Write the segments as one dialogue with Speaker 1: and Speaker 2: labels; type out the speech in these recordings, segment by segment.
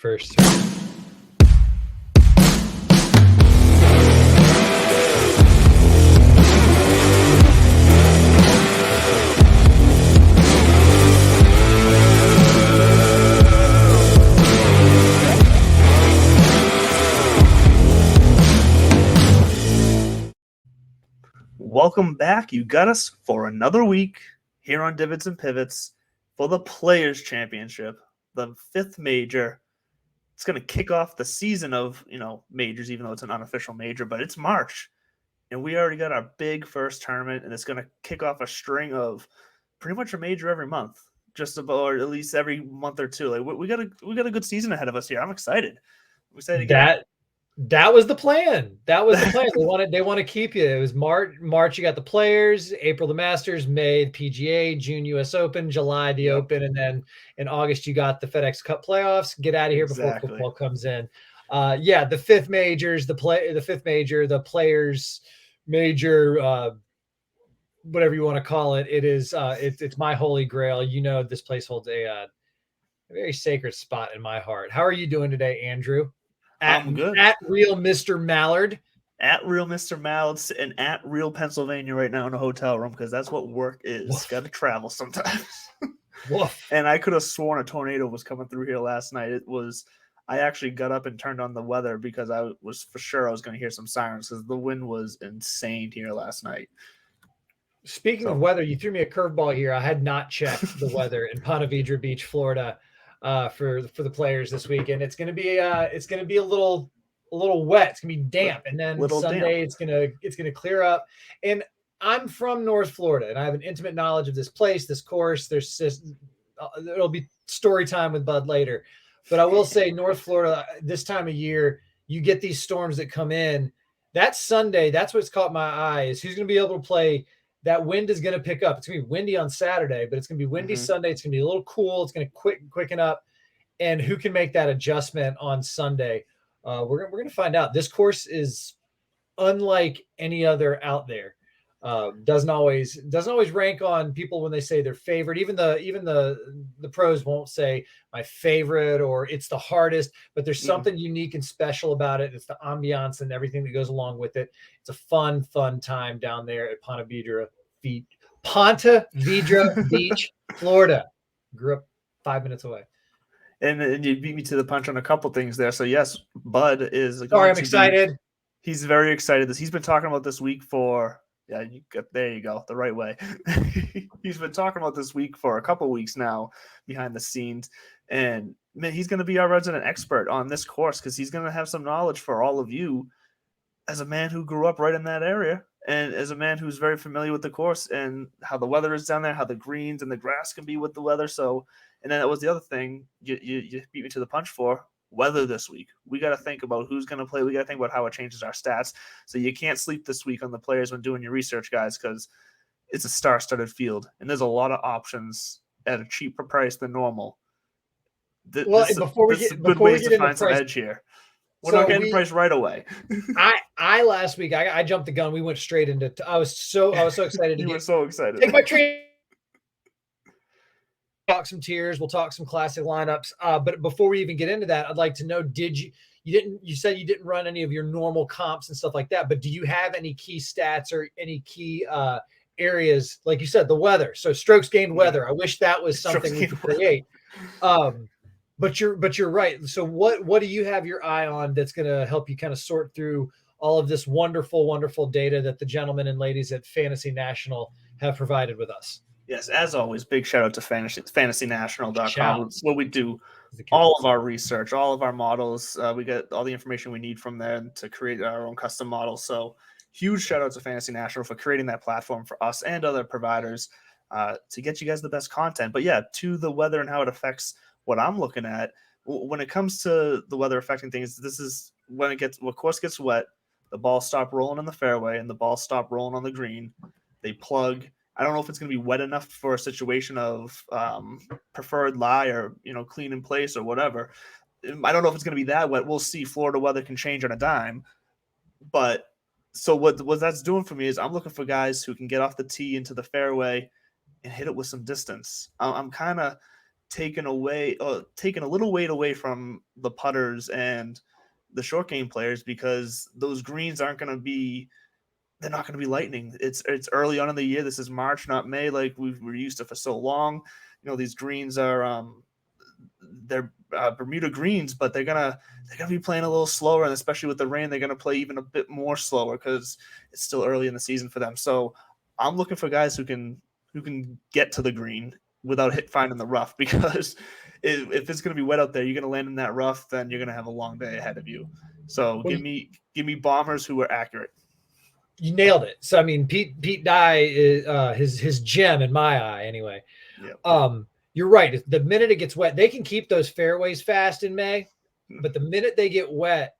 Speaker 1: first.
Speaker 2: Welcome back. You got us for another week here on Divots and Pivots for the Players Championship, the fifth major. It's going to kick off the season of, majors, even though it's an unofficial major, but it's March. And we already got our big first tournament, and it's going to kick off a string of pretty much a major every month, just about, or at least every month or two. Like we got a good season ahead of us here. I'm excited. I'm excited to get
Speaker 1: That was the plan. That was the plan. They want to keep you. It was March. You got the Players. April the Masters. May the PGA. June U.S. Open. July the Open, and then in August you got the FedEx Cup playoffs. Get out of here before football comes in. The fifth majors. The fifth major. The Players major. Whatever you want to call it. It is. It's my holy grail. This place holds a very sacred spot in my heart. How are you doing today, Andrew?
Speaker 2: I'm good.
Speaker 1: At Real Mr. Mallard.
Speaker 2: At Real Mr. Mallard and at Real Pennsylvania right now in a hotel room because that's what work is. Got to travel sometimes. And I could have sworn a tornado was coming through here last night. I actually got up and turned on the weather because I was for sure I was going to hear some sirens because the wind was insane here last night.
Speaker 1: Speaking of weather, you threw me a curveball here. I had not checked the weather in Ponte Vedra Beach, Florida. For the Players this weekend, it's going to be a little wet. It's going to be damp, and then Sunday it's going to clear up. And I'm from North Florida, and I have an intimate knowledge of this place, this course. It'll be story time with Bud later, but I will say North Florida this time of year, you get these storms that come in. That Sunday, that's what's caught my eye is who's going to be able to play. That wind is going to pick up. It's going to be windy on Saturday, but it's going to be windy Sunday. It's going to be a little cool. It's going to quicken up. And who can make that adjustment on Sunday? We're going to find out. This course is unlike any other out there. Doesn't always rank on people when they say their favorite. Even the pros won't say my favorite or it's the hardest, but there's something unique and special about it. It's the ambiance and everything that goes along with it. It's a fun time down there at Ponte Vedra Beach, Florida. Grew up 5 minutes away.
Speaker 2: And you beat me to the punch on a couple things there. So yes, Bud is.
Speaker 1: Sorry, I'm excited.
Speaker 2: He's very excited. He's been talking about this week for. Yeah, there you go, the right way. He's been talking about this week for a couple weeks now behind the scenes. And man, he's going to be our resident expert on this course because he's going to have some knowledge for all of you as a man who grew up right in that area and as a man who's very familiar with the course and how the weather is down there, how the greens and the grass can be with the weather. So, and then that was the other thing you beat me to the punch for. Weather this week. We got to think about who's going to play. We got to think about how it changes our stats. So you can't sleep this week on the Players when doing your research, guys, because it's a star-studded field, and there's a lot of options at a cheaper price than normal.
Speaker 1: Before we get into
Speaker 2: some edge here. We're not getting price right away.
Speaker 1: I last week I jumped the gun. We went straight into. I was so excited.
Speaker 2: You were so excited.
Speaker 1: Take my train. Talk some tiers. We'll talk some classic lineups. But before we even get into that, I'd like to know: you said you didn't run any of your normal comps and stuff like that, but do you have any key stats or any key areas? Like you said, the weather. So strokes gained weather. I wish that was something we could create. But you're right. So what do you have your eye on that's going to help you kind of sort through all of this wonderful, wonderful data that the gentlemen and ladies at Fantasy National have provided with us?
Speaker 2: Yes, as always, big shout out to fantasynational.com where we do all of our research, all of our models. We get all the information we need from there to create our own custom models. So huge shout out to Fantasy National for creating that platform for us and other providers to get you guys the best content. But yeah, to the weather and how it affects what I'm looking at. When it comes to the weather affecting things, this is when course gets wet, the ball stop rolling in the fairway and the ball stop rolling on the green. They plug. I don't know if it's going to be wet enough for a situation of preferred lie or, clean in place or whatever. I don't know if it's going to be that wet. We'll see. Florida weather can change on a dime. But so what that's doing for me is I'm looking for guys who can get off the tee into the fairway and hit it with some distance. I'm kind of taken a little weight away from the putters and the short game players, because those greens they're not going to be lightning. It's early on in the year. This is March, not May, like we're used to for so long. These greens are they're Bermuda greens, but they're gonna be playing a little slower, and especially with the rain, they're gonna play even a bit more slower because it's still early in the season for them. So I'm looking for guys who can get to the green without finding the rough, because if it's gonna be wet out there, you're gonna land in that rough, then you're gonna have a long day ahead of you. So give me bombers who are accurate.
Speaker 1: You nailed it. So I mean, Pete Dye is his gem in my eye, anyway.
Speaker 2: Yeah.
Speaker 1: You're right. The minute it gets wet, they can keep those fairways fast in May, but the minute they get wet,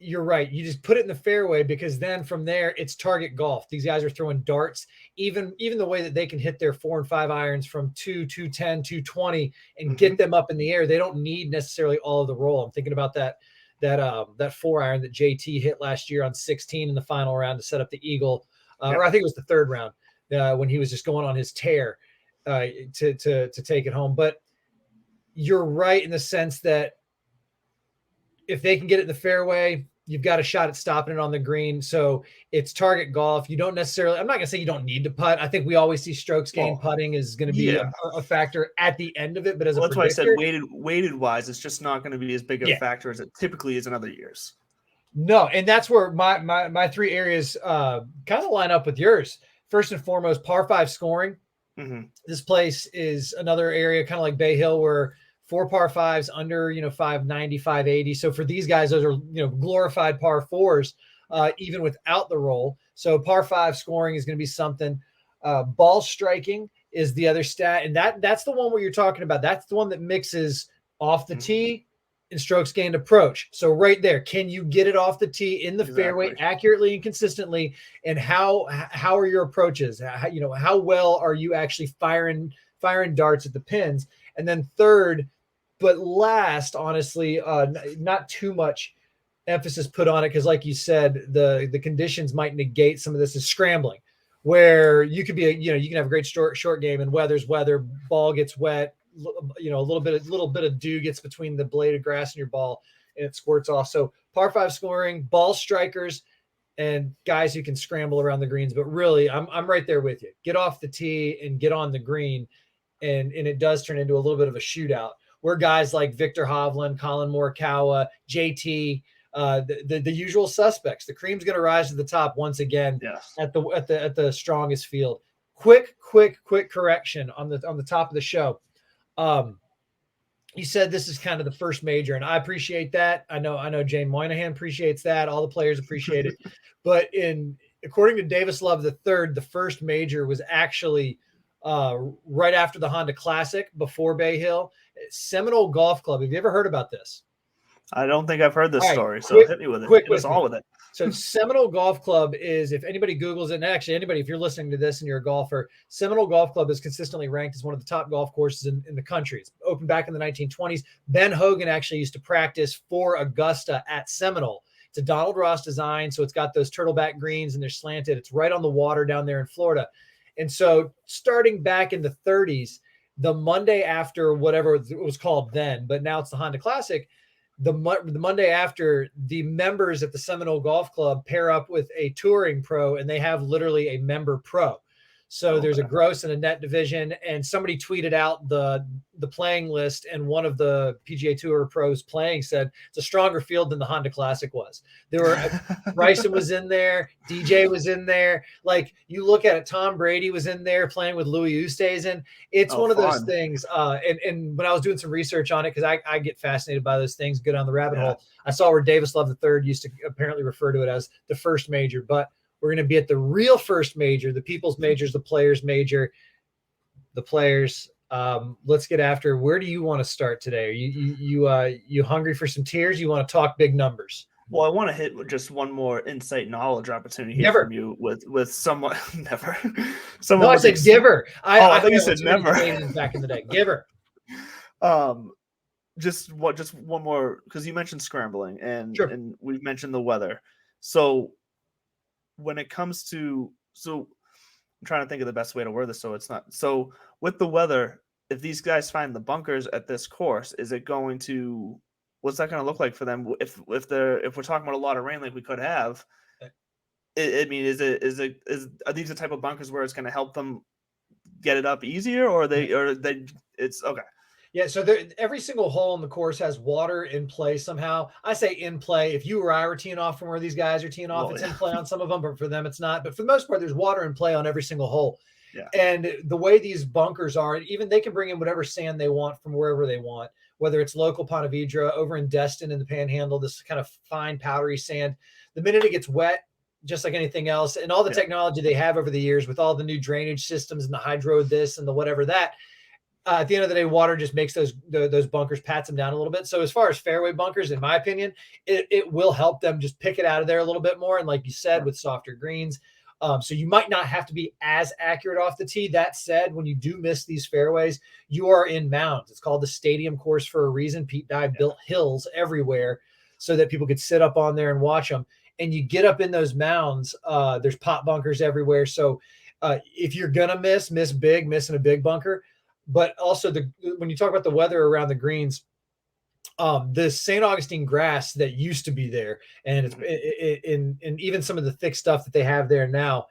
Speaker 1: you're right. You just put it in the fairway, because then from there it's target golf. These guys are throwing darts, even the way that they can hit their 4 and 5 irons from 210, 220 and get them up in the air. They don't need necessarily all of the roll. I'm thinking about that 4 iron that JT hit last year on 16 in the final round to set up the eagle, or I think it was the third round when he was just going on his tear to take it home. But you're right in the sense that if they can get it in the fairway, you've got a shot at stopping it on the green. So it's target golf. You don't necessarily, I'm not going to say you don't need to putt. I think we always see strokes gained putting is going to be a factor at the end of it. But
Speaker 2: that's why I said weighted wise, it's just not going to be as big a factor as it typically is in other years.
Speaker 1: No. And that's where my 3 areas kind of line up with yours. First and foremost, par 5 scoring. This place is another area kind of like Bay Hill, where 4 par 5s under 590, 580. So for these guys, those are glorified par 4s, even without the roll. So par 5 scoring is going to be something. Ball striking is the other stat, and that's the one where you're talking about. That's the one that mixes off the tee and strokes gained approach. So right there, can you get it off the tee in the fairway accurately and consistently? And how are your approaches? How well are you actually firing darts at the pins? And then third, but last, honestly, not too much emphasis put on it, because like you said, the conditions might negate some of this, is scrambling, where you could be you can have a great short game and weather, ball gets wet, a little bit of dew gets between the blade of grass and your ball and it squirts off. So par 5 scoring, ball strikers, and guys who can scramble around the greens. But really, I'm right there with you. Get off the tee and get on the green, and it does turn into a little bit of a shootout, where guys like Victor Hovland, Colin Morikawa, JT, the usual suspects. The cream's going to rise to the top once again at the strongest field. Quick correction on the top of the show. You said this is kind of the first major, and I appreciate that. I know Jane Moynihan appreciates that. All the players appreciate it. But according to Davis Love III, the first major was actually right after the Honda Classic, before Bay Hill. Seminole Golf Club. Have you ever heard about this?
Speaker 2: I don't think I've heard this story, so hit me with it. Hit us all with it.
Speaker 1: So Seminole Golf Club is, if anybody Googles it, and actually anybody, if you're listening to this and you're a golfer, Seminole Golf Club is consistently ranked as one of the top golf courses in the country. It's opened back in the 1920s. Ben Hogan actually used to practice for Augusta at Seminole. It's a Donald Ross design, so it's got those turtleback greens and they're slanted. It's right on the water down there in Florida. And so starting back in the 30s, the Monday after whatever it was called then, but now it's the Honda Classic, the Monday after, the members at the Seminole Golf Club pair up with a touring pro, and they have literally a member pro. So there's a gross and a net division, and somebody tweeted out the playing list, and one of the PGA Tour pros playing said it's a stronger field than the Honda Classic was. There were Bryson was in there, DJ was in there. Like, you look at it, Tom Brady was in there playing with Louis Oosthuizen. It's one of those things. And when I was doing some research on it, because I get fascinated by those things, go down the rabbit hole, I saw where Davis Love III used to apparently refer to it as the first major, but we're going to be at the real first major, the people's majors, the players major, the players. Let's get after. Where do you want to start today? Are you hungry for some tears? You want to talk big numbers?
Speaker 2: Well, I want to hit with just one more insight knowledge opportunity here from you with someone. Never.
Speaker 1: No, I said giver.
Speaker 2: I thought you said never.
Speaker 1: Back in the day, giver.
Speaker 2: Just one more, because you mentioned scrambling and we've mentioned the weather. So when it comes to, I'm trying to think of the best way to word this so it's not. So with the weather, if these guys find the bunkers at this course, is it going to what's that going to look like for them if we're talking about a lot of rain like we could have? I mean, are these the type of bunkers where it's going to help them get it up easier, or they it's okay?
Speaker 1: Yeah, so every single hole in the course has water in play somehow. I say in play. If you or I were teeing off from where these guys are teeing off,
Speaker 2: Well,
Speaker 1: it's
Speaker 2: yeah.
Speaker 1: in play on some of them, but for them, it's not. But for the most part, there's water in play on every single hole.
Speaker 2: Yeah.
Speaker 1: And the way these bunkers are, even they can bring in whatever sand they want from wherever they want, whether it's local Ponte Vedra, over in Destin in the Panhandle, this kind of fine powdery sand. The minute it gets wet, just like anything else, and all the technology they have over the years with all the new drainage systems and the hydro this and the whatever that, at the end of the day, water just makes those bunkers, pats them down a little bit. So as far as fairway bunkers, in my opinion, it will help them just pick it out of there a little bit more. And like you said, with softer greens, so you might not have to be as accurate off the tee. That said, when you do miss these fairways, you are in mounds. It's called the stadium course for a reason. Pete Dye built hills everywhere so that people could sit up on there and watch them. And you get up in those mounds, there's pot bunkers everywhere. So if you're gonna miss big, missing a big bunker. But also when you talk about the weather around the greens, the St. Augustine grass that used to be there, and it's in even some of the thick stuff that they have there now,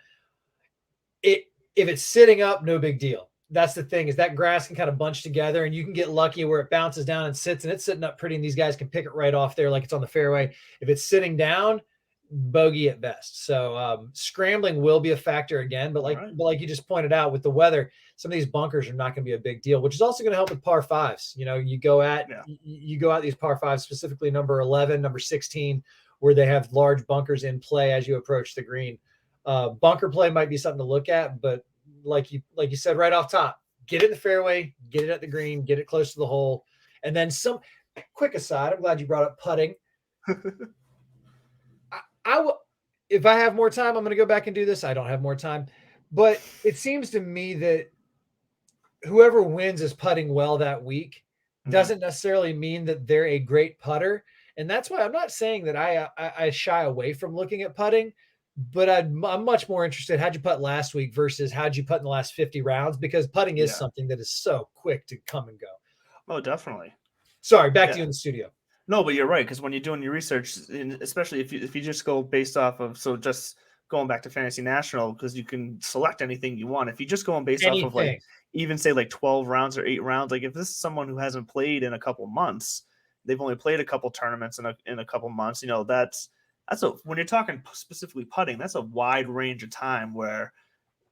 Speaker 1: if it's sitting up, no big deal. That's the thing, is that grass can kind of bunch together, and you can get lucky where it bounces down and sits, and it's sitting up pretty, and these guys can pick it right off there like it's on the fairway. If it's sitting down, bogey at best. So scrambling will be a factor again, but like you just pointed out with the weather, some of these bunkers are not going to be a big deal, which is also going to help with par fives. You know, you go out these par fives, specifically number 11, number 16, where they have large bunkers in play as you approach the green. Bunker play might be something to look at, but like you said right off top, get it in the fairway, get it at the green, get it close to the hole, and then some. Quick aside, I'm glad you brought up putting. If I have more time, I'm going to go back and do this. I don't have more time, but it seems to me that whoever wins is putting well that week doesn't necessarily mean that they're a great putter. And that's why I'm not saying that I shy away from looking at putting, but I'm much more interested. How'd you putt last week versus how'd you putt in the last 50 rounds? Because putting is something that is so quick to come and go.
Speaker 2: Oh, definitely.
Speaker 1: Sorry, back to you in the studio.
Speaker 2: No, but you're right, because when you're doing your research, especially if you just go based off of, so just going back to Fantasy National, because you can select anything you want. If you just go based off of like even say like 12 rounds or 8 rounds, like if this is someone who hasn't played in a couple months, they've only played a couple tournaments in a couple months, you know, that's when you're talking specifically putting, that's a wide range of time where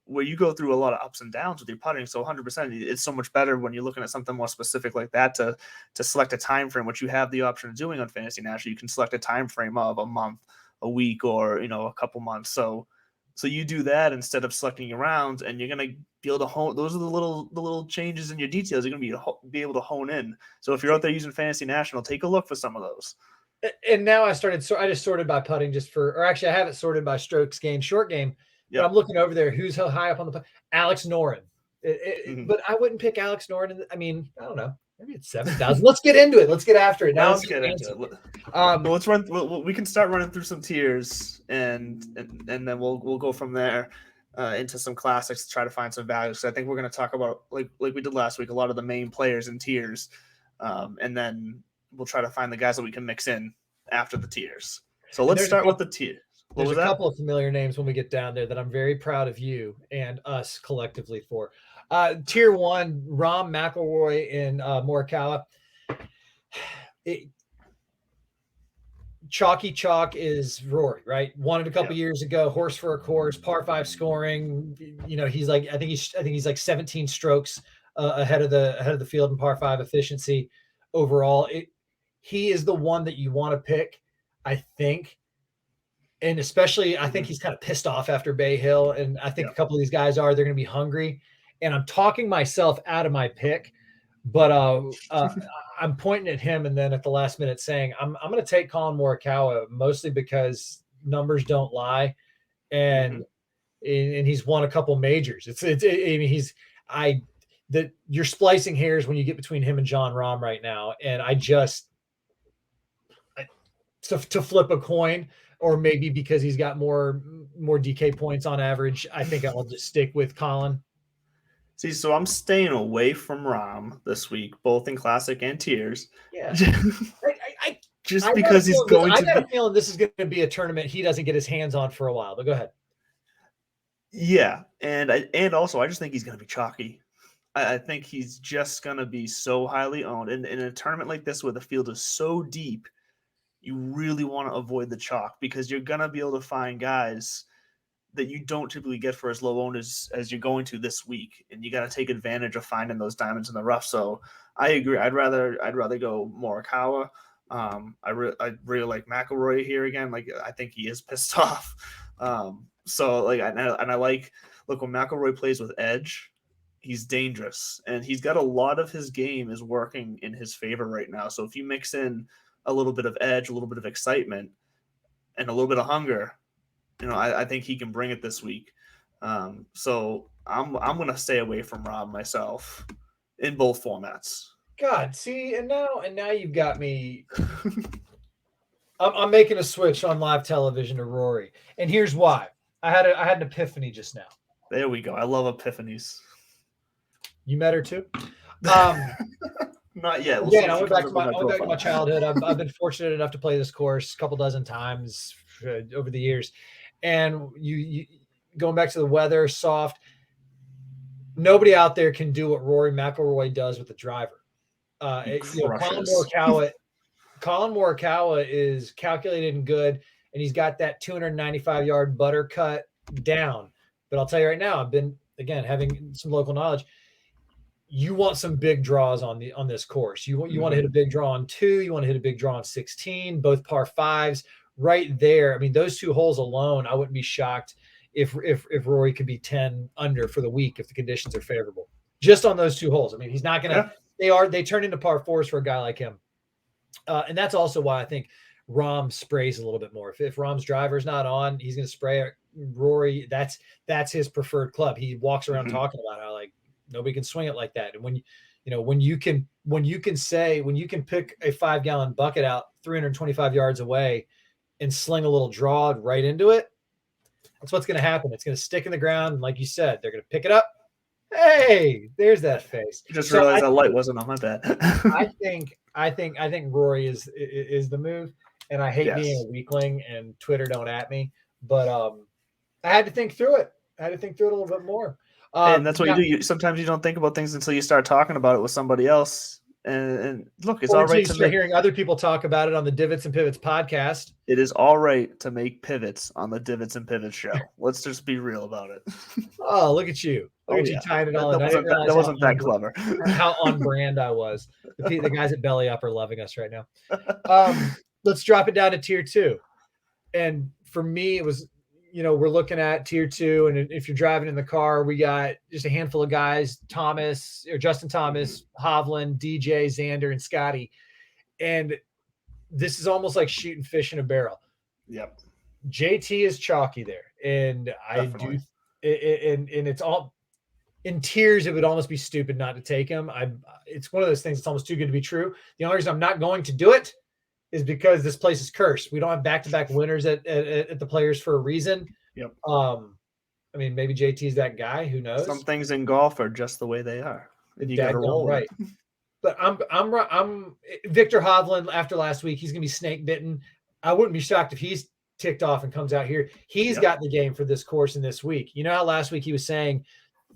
Speaker 2: you go through a lot of ups and downs with your putting. So 100%, it's so much better when you're looking at something more specific like that to select a time frame, which you have the option of doing on Fantasy National. You can select a time frame of a month, a week, or, you know, a couple months. So you do that instead of selecting your rounds, and you're going to be able to hone. Those are the little changes in your details. You're going to be able to hone in. So if you're out there using Fantasy National, take a look for some of those.
Speaker 1: And now I just sorted by putting or actually I have it sorted by strokes gained, short game. But I'm looking over there. Who's high up on the Alex Noren. But I wouldn't pick Alex Noren. I mean, I don't know. Maybe it's 7,000. Let's get into it. Let's get after it.
Speaker 2: Let's get into it. Well, let's run. We can start running through some tiers, and then we'll go from there into some classics to try to find some values. So I think we're going to talk about like we did last week, a lot of the main players in tiers, and then we'll try to find the guys that we can mix in after the tiers. So let's start with the tiers.
Speaker 1: There's a couple of familiar names when we get down there that I'm very proud of you and us collectively for. Tier 1, Rahm, McIlroy, and Morikawa. Chalky chalk is Rory, right? Won it a couple years ago. Horse for a course, par 5 scoring. You know, he's like I think he's like 17 strokes ahead of the field in par 5 efficiency overall. He is the one that you want to pick, I think. And especially, I think he's kind of pissed off after Bay Hill. And I think a couple of these guys they're going to be hungry. And I'm talking myself out of my pick, but I'm pointing at him and then at the last minute saying, I'm going to take Colin Morikawa, mostly because numbers don't lie. And he's won a couple majors. You're splicing hairs when you get between him and Jon Rahm right now. And to flip a coin, or maybe because he's got more DK points on average, I think I'll just stick with Colin.
Speaker 2: See, so I'm staying away from Rom this week, both in Classic and Tiers.
Speaker 1: Yeah. I
Speaker 2: Just because he's going
Speaker 1: I
Speaker 2: to
Speaker 1: got
Speaker 2: be.
Speaker 1: a feeling this is going to be a tournament he doesn't get his hands on for a while. But go ahead.
Speaker 2: Yeah, and also I just think he's going to be chalky. I think he's just going to be so highly owned. And in a tournament like this where the field is so deep, you really want to avoid the chalk because you're going to be able to find guys that you don't typically get for as low owned as you're going to this week. And you got to take advantage of finding those diamonds in the rough. So I agree. I'd rather go Morikawa. I really like McIlroy here again. Like, I think he is pissed off. So like, and I like, look, when McIlroy plays with edge, he's dangerous, and he's got a lot of his game is working in his favor right now. So if you mix in a little bit of edge, a little bit of excitement, and a little bit of hunger, I think he can bring it this week. So I'm going to stay away from Rob myself in both formats.
Speaker 1: God, see, and now you've got me. I'm making a switch on live television to Rory, and here's why. I had an epiphany just now.
Speaker 2: There we go. I love epiphanies.
Speaker 1: You met her too?
Speaker 2: Not yet.
Speaker 1: Again, I went back to my childhood. I've been fortunate enough to play this course a couple dozen times over the years, and you going back to the weather, soft. Nobody out there can do what Rory McIlroy does with the driver. Colin Morikawa is calculated and good, and he's got that 295-yard butter cut down. But I'll tell you right now, I've been, again, having some local knowledge. You want some big draws on this course. You want to hit a big draw on 2. You want to hit a big draw on 16, both par 5s right there. I mean, those 2 holes alone, I wouldn't be shocked if Rory could be 10 under for the week if the conditions are favorable. Just on those 2 holes. I mean, he's not going to they turn into par 4s for a guy like him. And that's also why I think Rahm sprays a little bit more. If Rahm's driver's not on, he's going to spray it. Rory, that's his preferred club. He walks around talking about how like nobody can swing it like that. And when you can pick a 5-gallon bucket out 325 yards away and sling a little draw right into it, that's what's going to happen. It's going to stick in the ground. And like you said, they're going to pick it up. Hey, there's that face.
Speaker 2: I just realized that light wasn't on my bed.
Speaker 1: I think Rory is the move, and I hate being a weakling and Twitter don't at me, but I had to think through it. I had to think through it a little bit more.
Speaker 2: And that's what you do. Sometimes you don't think about things until you start talking about it with somebody else. And look, it's all right to
Speaker 1: start hearing other people talk about it on the Divots and Pivots podcast.
Speaker 2: It is all right to make pivots on the Divots and Pivots show. Let's just be real about it.
Speaker 1: Oh, look at you! Look at you tying it all in.
Speaker 2: That wasn't that clever.
Speaker 1: How on brand I was. The guys at Belly Up are loving us right now. Let's drop it down to tier 2. And for me, it was, we're looking at tier 2, and if you're driving in the car, we got just a handful of guys: Justin Thomas, Hovland, DJ, Xander, and Scotty. And this is almost like shooting fish in a barrel.
Speaker 2: Yep.
Speaker 1: JT is chalky there, and Definitely. And it's all in tiers. It would almost be stupid not to take him. It's one of those things that's almost too good to be true. The only reason I'm not going to do it is because this place is cursed. We don't have back-to-back winners at the Players for a reason.
Speaker 2: Yep.
Speaker 1: I mean, maybe JT's that guy. Who knows?
Speaker 2: Some things in golf are just the way they are, and you got to roll
Speaker 1: right. But I'm Victor Hovland. After last week, he's gonna be snake bitten. I wouldn't be shocked if he's ticked off and comes out here. He's got the game for this course in this week. You know how last week he was saying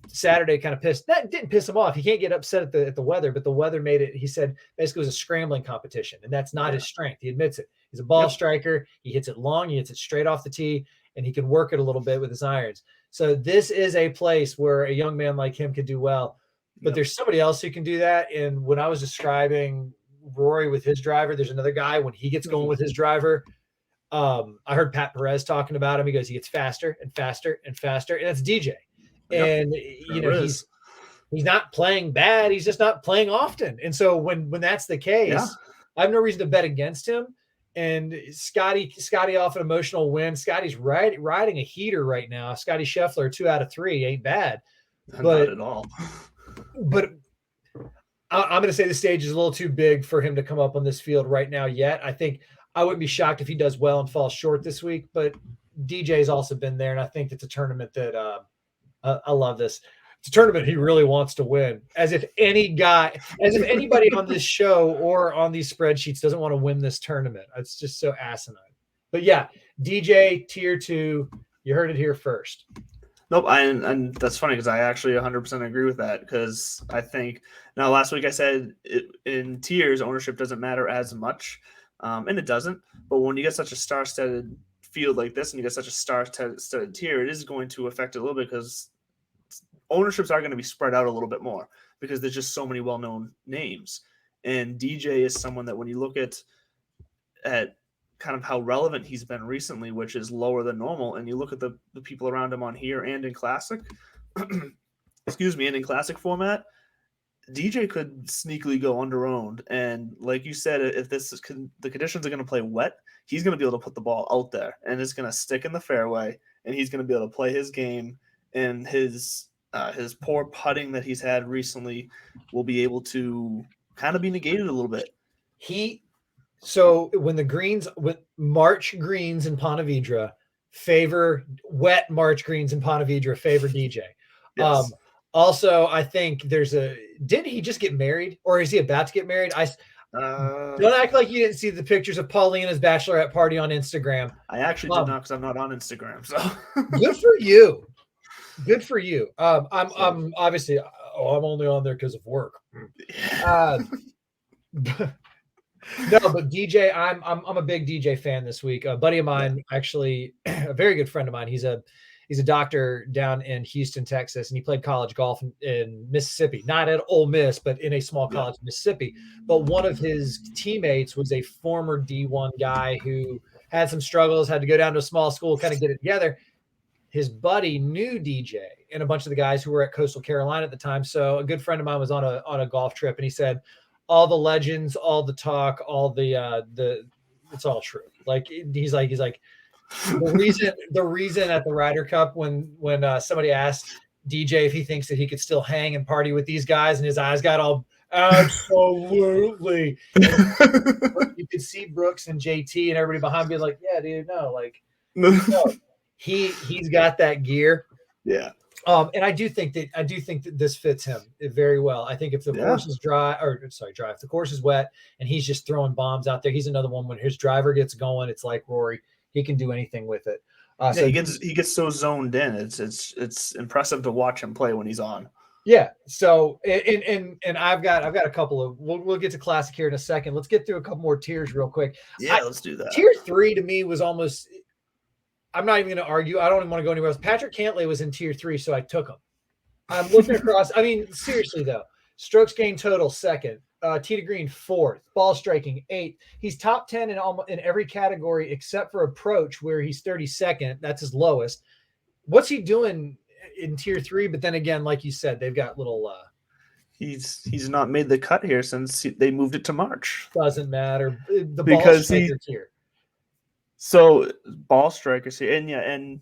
Speaker 1: Saturday kind of pissed. That didn't piss him off. He can't get upset at the weather, but the weather made it. He said basically it was a scrambling competition, and that's not his strength. He admits it. He's a ball striker. He hits it long. He hits it straight off the tee, and he can work it a little bit with his irons. So this is a place where a young man like him could do well. But there's somebody else who can do that. And when I was describing Rory with his driver, there's another guy when he gets going with his driver. I heard Pat Perez talking about him. He goes, he gets faster and faster and faster. And that's DJ. And, he's not playing bad. He's just not playing often. And so when that's the case, I have no reason to bet against him. And Scotty off an emotional win. Scotty's riding a heater right now. Scotty Scheffler, 2 out of 3 ain't bad.
Speaker 2: Not at all.
Speaker 1: But I'm going to say the stage is a little too big for him to come up on this field right now yet. I think I wouldn't be shocked if he does well and falls short this week, but DJ's also been there, and I think it's a tournament that I love this. It's a tournament he really wants to win. As if anybody on this show or on these spreadsheets doesn't want to win this tournament. It's just so asinine. But yeah, DJ tier 2, you heard it here first.
Speaker 2: Nope, and that's funny because I actually 100% agree with that, because I think now last week I said in tiers ownership doesn't matter as much, and it doesn't. But when you get such a star-studded field like this and you get such a star-studded tier, it is going to affect it a little bit, because ownerships are going to be spread out a little bit more because there's just so many well-known names. And DJ is someone that when you look at kind of how relevant he's been recently, which is lower than normal, and you look at the people around him on here and in classic, excuse me, and in classic format, DJ could sneakily go under-owned. And like you said, if the conditions are going to play wet, he's going to be able to put the ball out there and it's going to stick in the fairway, and he's going to be able to play his game, and his poor putting that he's had recently will be able to kind of be negated a little bit.
Speaker 1: So when March greens in Ponte Vedra favor wet March greens in Ponte Vedra favor DJ.
Speaker 2: Yes.
Speaker 1: Also, I think didn't he just get married, or is he about to get married? Don't act like you didn't see the pictures of Paulina's bachelorette party on Instagram.
Speaker 2: I actually did not, because I'm not on Instagram. So
Speaker 1: good for you. Good for you. I'm obviously I'm only on there because of work. No, but DJ, I'm a big DJ fan this week. A buddy of mine, actually, a very good friend of mine. He's a doctor down in Houston, Texas, and he played college golf in Mississippi, not at Ole Miss, but in a small college in Mississippi. But one of his teammates was a former D1 guy who had some struggles, had to go down to a small school, kind of get it together. His buddy knew DJ and a bunch of the guys who were at Coastal Carolina at the time. So a good friend of mine was on a golf trip, and he said, all the legends, all the talk, all the it's all true. Like he's like the reason at the Ryder Cup when somebody asked DJ if he thinks that he could still hang and party with these guys, and his eyes got all absolutely. You could see Brooks and JT and everybody behind being like, yeah, dude, no, like no. He's got that gear.
Speaker 2: Yeah.
Speaker 1: And I do think that this fits him very well. I think if the course is if the course is wet and he's just throwing bombs out there, he's another one when his driver gets going. It's like Rory, he can do anything with it.
Speaker 2: So he gets so zoned in. It's impressive to watch him play when he's on.
Speaker 1: Yeah. So and I've got a couple of we'll get to classic here in a second. Let's get through a couple more tiers real quick.
Speaker 2: Yeah, let's do that.
Speaker 1: Tier 3 to me was almost. I'm not even going to argue. I don't even want to go anywhere else. Patrick Cantlay was in tier 3, so I took him. I'm looking across. I mean, seriously though, strokes gained total 2nd, tee to green 4th, ball striking 8th. He's top 10 in every category except for approach, where he's 32nd. That's his lowest. What's he doing in tier 3? But then again, like you said, they've got little.
Speaker 2: He's not made the cut here since they moved it to March.
Speaker 1: Doesn't matter. The ball striker's here.
Speaker 2: So ball strikers here, and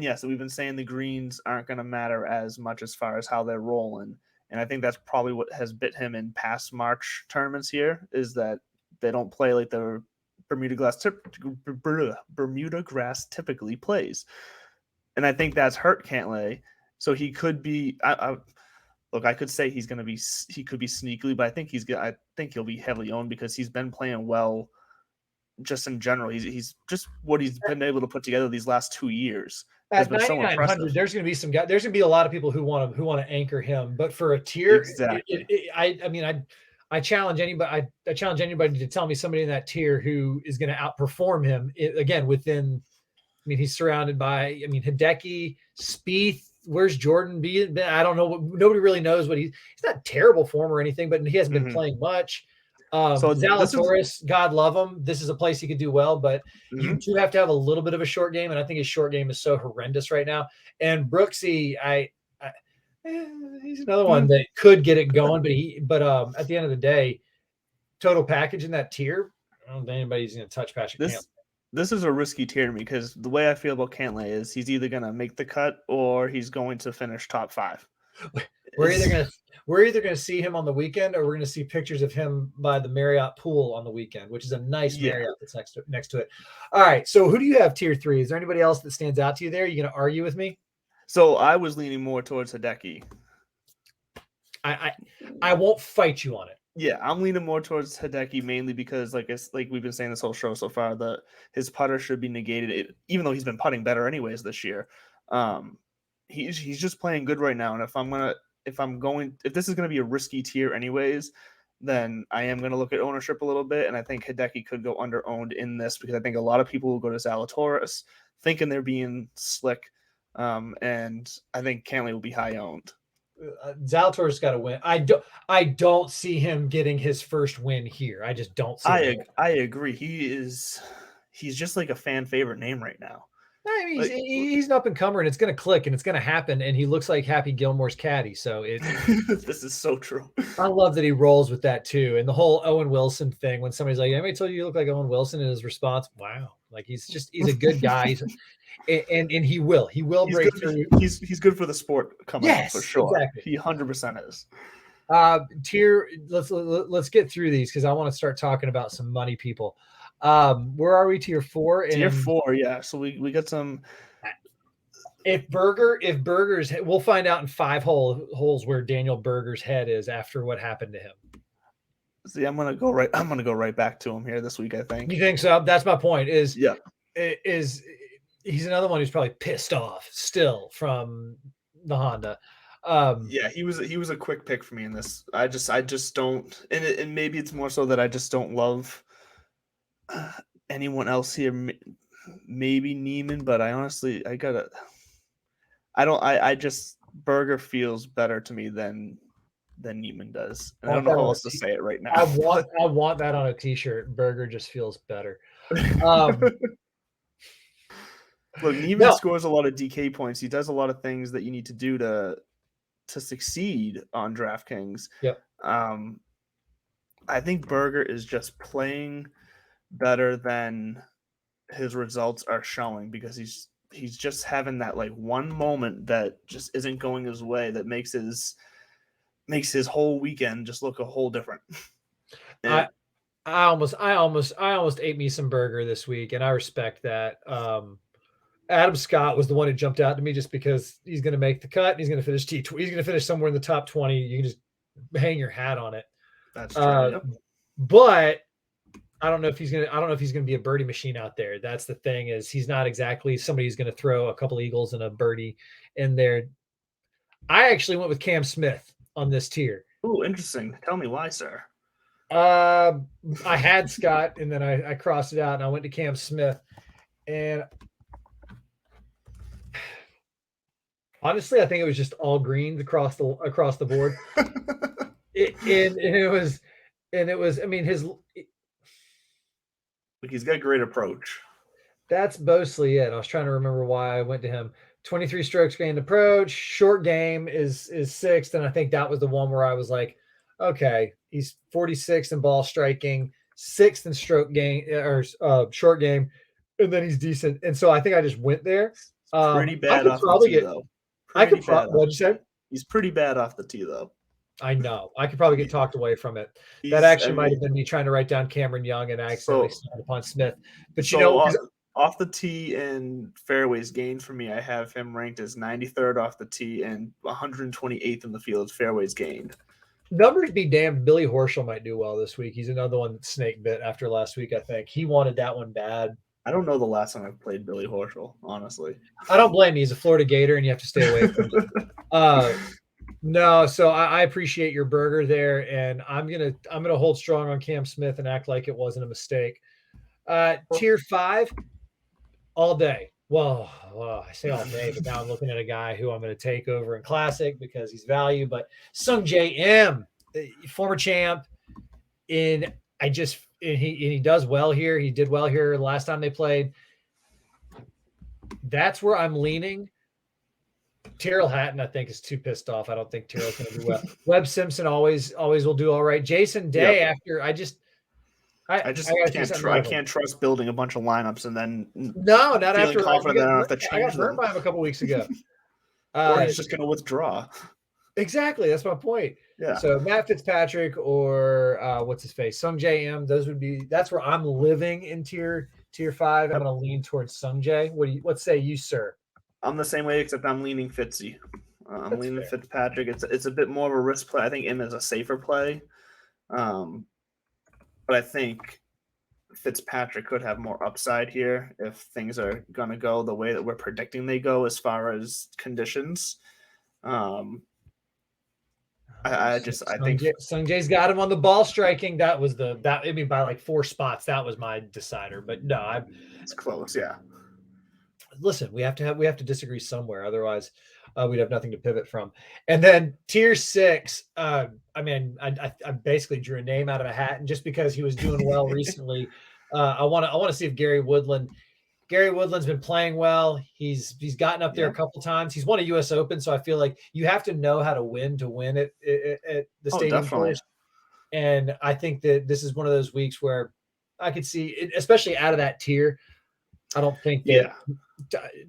Speaker 2: yes, we've been saying the greens aren't going to matter as much as far as how they're rolling, and I think that's probably what has bit him in past March tournaments here, is that they don't play like the Bermuda grass typically plays, and I think that's hurt Cantlay. So he could be. Look, I could say he could be sneakily, but I think he'll be heavily owned because he's been playing well. Just in general, he's just what he's been able to put together these last 2 years.
Speaker 1: At 9,900, there's going to be some guys. There's going to be a lot of people who want to anchor him. But for a tier,
Speaker 2: exactly.
Speaker 1: I challenge anybody. I challenge anybody to tell me somebody in that tier who is going to outperform him. Again, within. I mean, he's surrounded by. I mean, Hideki, Spieth. Where's Jordan? I don't know. Nobody really knows what he's not terrible form or anything, but he hasn't been playing much. So Zalatoris, God love him. This is a place he could do well, but you do have to have a little bit of a short game, and I think his short game is so horrendous right now. And Brooksy, he's another one that could get it going, but at the end of the day, total package in that tier, I don't think anybody's going to touch Patrick Cantlay.
Speaker 2: This is a risky tier to me because the way I feel about Cantlay is he's either going to make the cut or he's going to finish top 5.
Speaker 1: We're either going to see him on the weekend, or we're going to see pictures of him by the Marriott pool on the weekend, which is a nice Marriott that's next to it. All right. So who do you have tier 3? Is there anybody else that stands out to you there? Are you going to argue with me?
Speaker 2: So I was leaning more towards Hideki.
Speaker 1: I won't fight you on it.
Speaker 2: Yeah, I'm leaning more towards Hideki mainly because, like we've been saying this whole show so far, that his putter should be negated, even though he's been putting better anyways this year. He's just playing good right now, and if this is gonna be a risky tier anyways, then I am gonna look at ownership a little bit, and I think Hideki could go under owned in this because I think a lot of people will go to Zalatoris thinking they're being slick, and I think Cantlay will be high owned.
Speaker 1: Zalatoris got to win. I don't see him getting his first win here. I just don't see it.
Speaker 2: I agree. He's just like a fan favorite name right now.
Speaker 1: I mean, he's an up and comer, and it's going to click, and it's going to happen. And he looks like Happy Gilmore's caddy. So
Speaker 2: this is so true.
Speaker 1: I love that he rolls with that too. And the whole Owen Wilson thing, when somebody's like, "Anybody told you look like Owen Wilson?" and his response, "Wow, like he's a good guy." And he will break through.
Speaker 2: He's good for the sport coming up for sure. Exactly. He 100% is.
Speaker 1: Tier, let's get through these because I want to start talking about some money people. Where are we? Tier 4.
Speaker 2: Tier 4, yeah. So we got some.
Speaker 1: If Berger's, we'll find out in 5 holes where Daniel Berger's head is after what happened to him.
Speaker 2: See, I'm gonna go right back to him here this week. I think.
Speaker 1: You think so? That's my point. He's another one who's probably pissed off still from the Honda.
Speaker 2: Yeah, he was a quick pick for me in this. I just don't, and maybe it's more so that I just don't love anyone else here. Maybe Neiman, but Berger feels better to me than Neiman does. And I don't know how else to say it right now.
Speaker 1: I want that on a t-shirt. Berger just feels better.
Speaker 2: Look, Neiman scores a lot of DK points. He does a lot of things that you need to do to succeed on DraftKings.
Speaker 1: Yep.
Speaker 2: I think Berger is just playing better than his results are showing because he's just having that like one moment that just isn't going his way that makes his whole weekend just look a whole different.
Speaker 1: I almost ate me some Berger this week, and I respect that. Adam Scott was the one who jumped out to me just because he's going to make the cut. And he's going to finish he's going to finish somewhere in the top 20. You can just hang your hat on it.
Speaker 2: That's true.
Speaker 1: But I don't know if he's going to be a birdie machine out there. That's the thing, is he's not exactly somebody who's going to throw a couple eagles and a birdie in there. I actually went with Cam Smith on this tier.
Speaker 2: Oh, interesting. Tell me why, sir.
Speaker 1: I had Scott, and then I crossed it out, and I went to Cam Smith. And honestly, I think it was just all greens across the board. It was. I mean,
Speaker 2: he's got a great approach.
Speaker 1: That's mostly it. I was trying to remember why I went to him. 23 strokes gained approach. Short game is 6th, and I think that was the one where I was like, okay, he's 46th in ball striking, 6th in stroke gain or short game, and then he's decent. And so I think I just went there.
Speaker 2: Pretty bad off the tee, though.
Speaker 1: What'd you say?
Speaker 2: He's pretty bad off the tee, though.
Speaker 1: I know. I could probably get talked away from it. That actually might have been me trying to write down Cameron Young and accidentally stand upon Smith. But
Speaker 2: off the tee and fairways gained for me, I have him ranked as 93rd off the tee and 128th in the field fairways gained.
Speaker 1: Numbers be damned. Billy Horschel might do well this week. He's another one that snake bit after last week, I think. He wanted that one bad.
Speaker 2: I don't know the last time I've played Billy Horschel, honestly.
Speaker 1: I don't blame you. He's a Florida Gator, and you have to stay away from him. No, so I appreciate your Berger there, and I'm gonna hold strong on Cam Smith and act like it wasn't a mistake. Tier 5, all day. Well, I say all day, but now I'm looking at a guy who I'm going to take over in Classic because he's value. But Sungjae M, former champ, he does well here. He did well here last time they played. That's where I'm leaning. Tyrrell Hatton, I think, is too pissed off. I don't think Tyrrell's going to do well. Webb Simpson always will do all right. Jason Day, after I
Speaker 2: can't trust building a bunch of lineups and then
Speaker 1: not after
Speaker 2: confident that I don't have to change
Speaker 1: I got burned by him a couple weeks ago.
Speaker 2: Or he's just going to withdraw.
Speaker 1: Exactly, that's my point.
Speaker 2: Yeah.
Speaker 1: So Matt Fitzpatrick or what's his face, Sungjae M. That's where I'm living in tier 5. I'm going to lean towards Sungjae. What say you, sir?
Speaker 2: I'm the same way, except I'm leaning Fitzy. I'm
Speaker 1: That's
Speaker 2: leaning
Speaker 1: fair.
Speaker 2: Fitzpatrick. It's a bit more of a risk play. I think him is a safer play, but I think Fitzpatrick could have more upside here if things are going to go the way that we're predicting they go as far as conditions. I think
Speaker 1: Sungjae's got him on the ball striking. That was by like 4 spots. That was my decider. But no,
Speaker 2: it's close. Yeah.
Speaker 1: Listen, we have to disagree somewhere. Otherwise, we'd have nothing to pivot from. And then tier 6. I basically drew a name out of a hat, and just because he was doing well recently, I want to see if Gary Woodland's been playing well. He's gotten up there a couple times. He's won a U.S. Open, so I feel like you have to know how to win at the stadium
Speaker 2: definitely.
Speaker 1: course. And I think that this is one of those weeks where I could see, especially out of that tier. I don't think that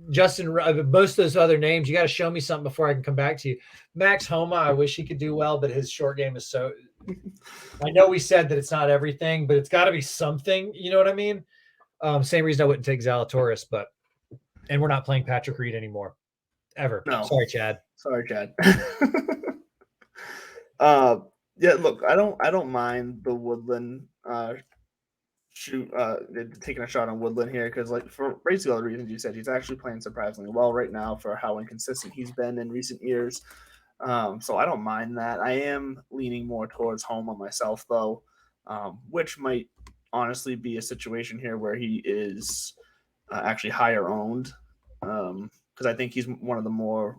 Speaker 1: Justin, most of those other names, you got to show me something before I can come back to you. Max Homa, I wish he could do well, but his short game is so. I know we said that it's not everything, but it's got to be something. You know what I mean? Same reason I wouldn't take Zalatoris, and we're not playing Patrick Reed anymore, ever.
Speaker 2: No,
Speaker 1: sorry, Chad.
Speaker 2: Yeah, look, I don't mind the Woodland taking a shot on Woodland here because, like, for basically all the reasons you said, he's actually playing surprisingly well right now for how inconsistent he's been in recent years. So I don't mind that. I am leaning more towards Homa myself, though, which might honestly be a situation here where he is actually higher owned, because I think he's one of the more,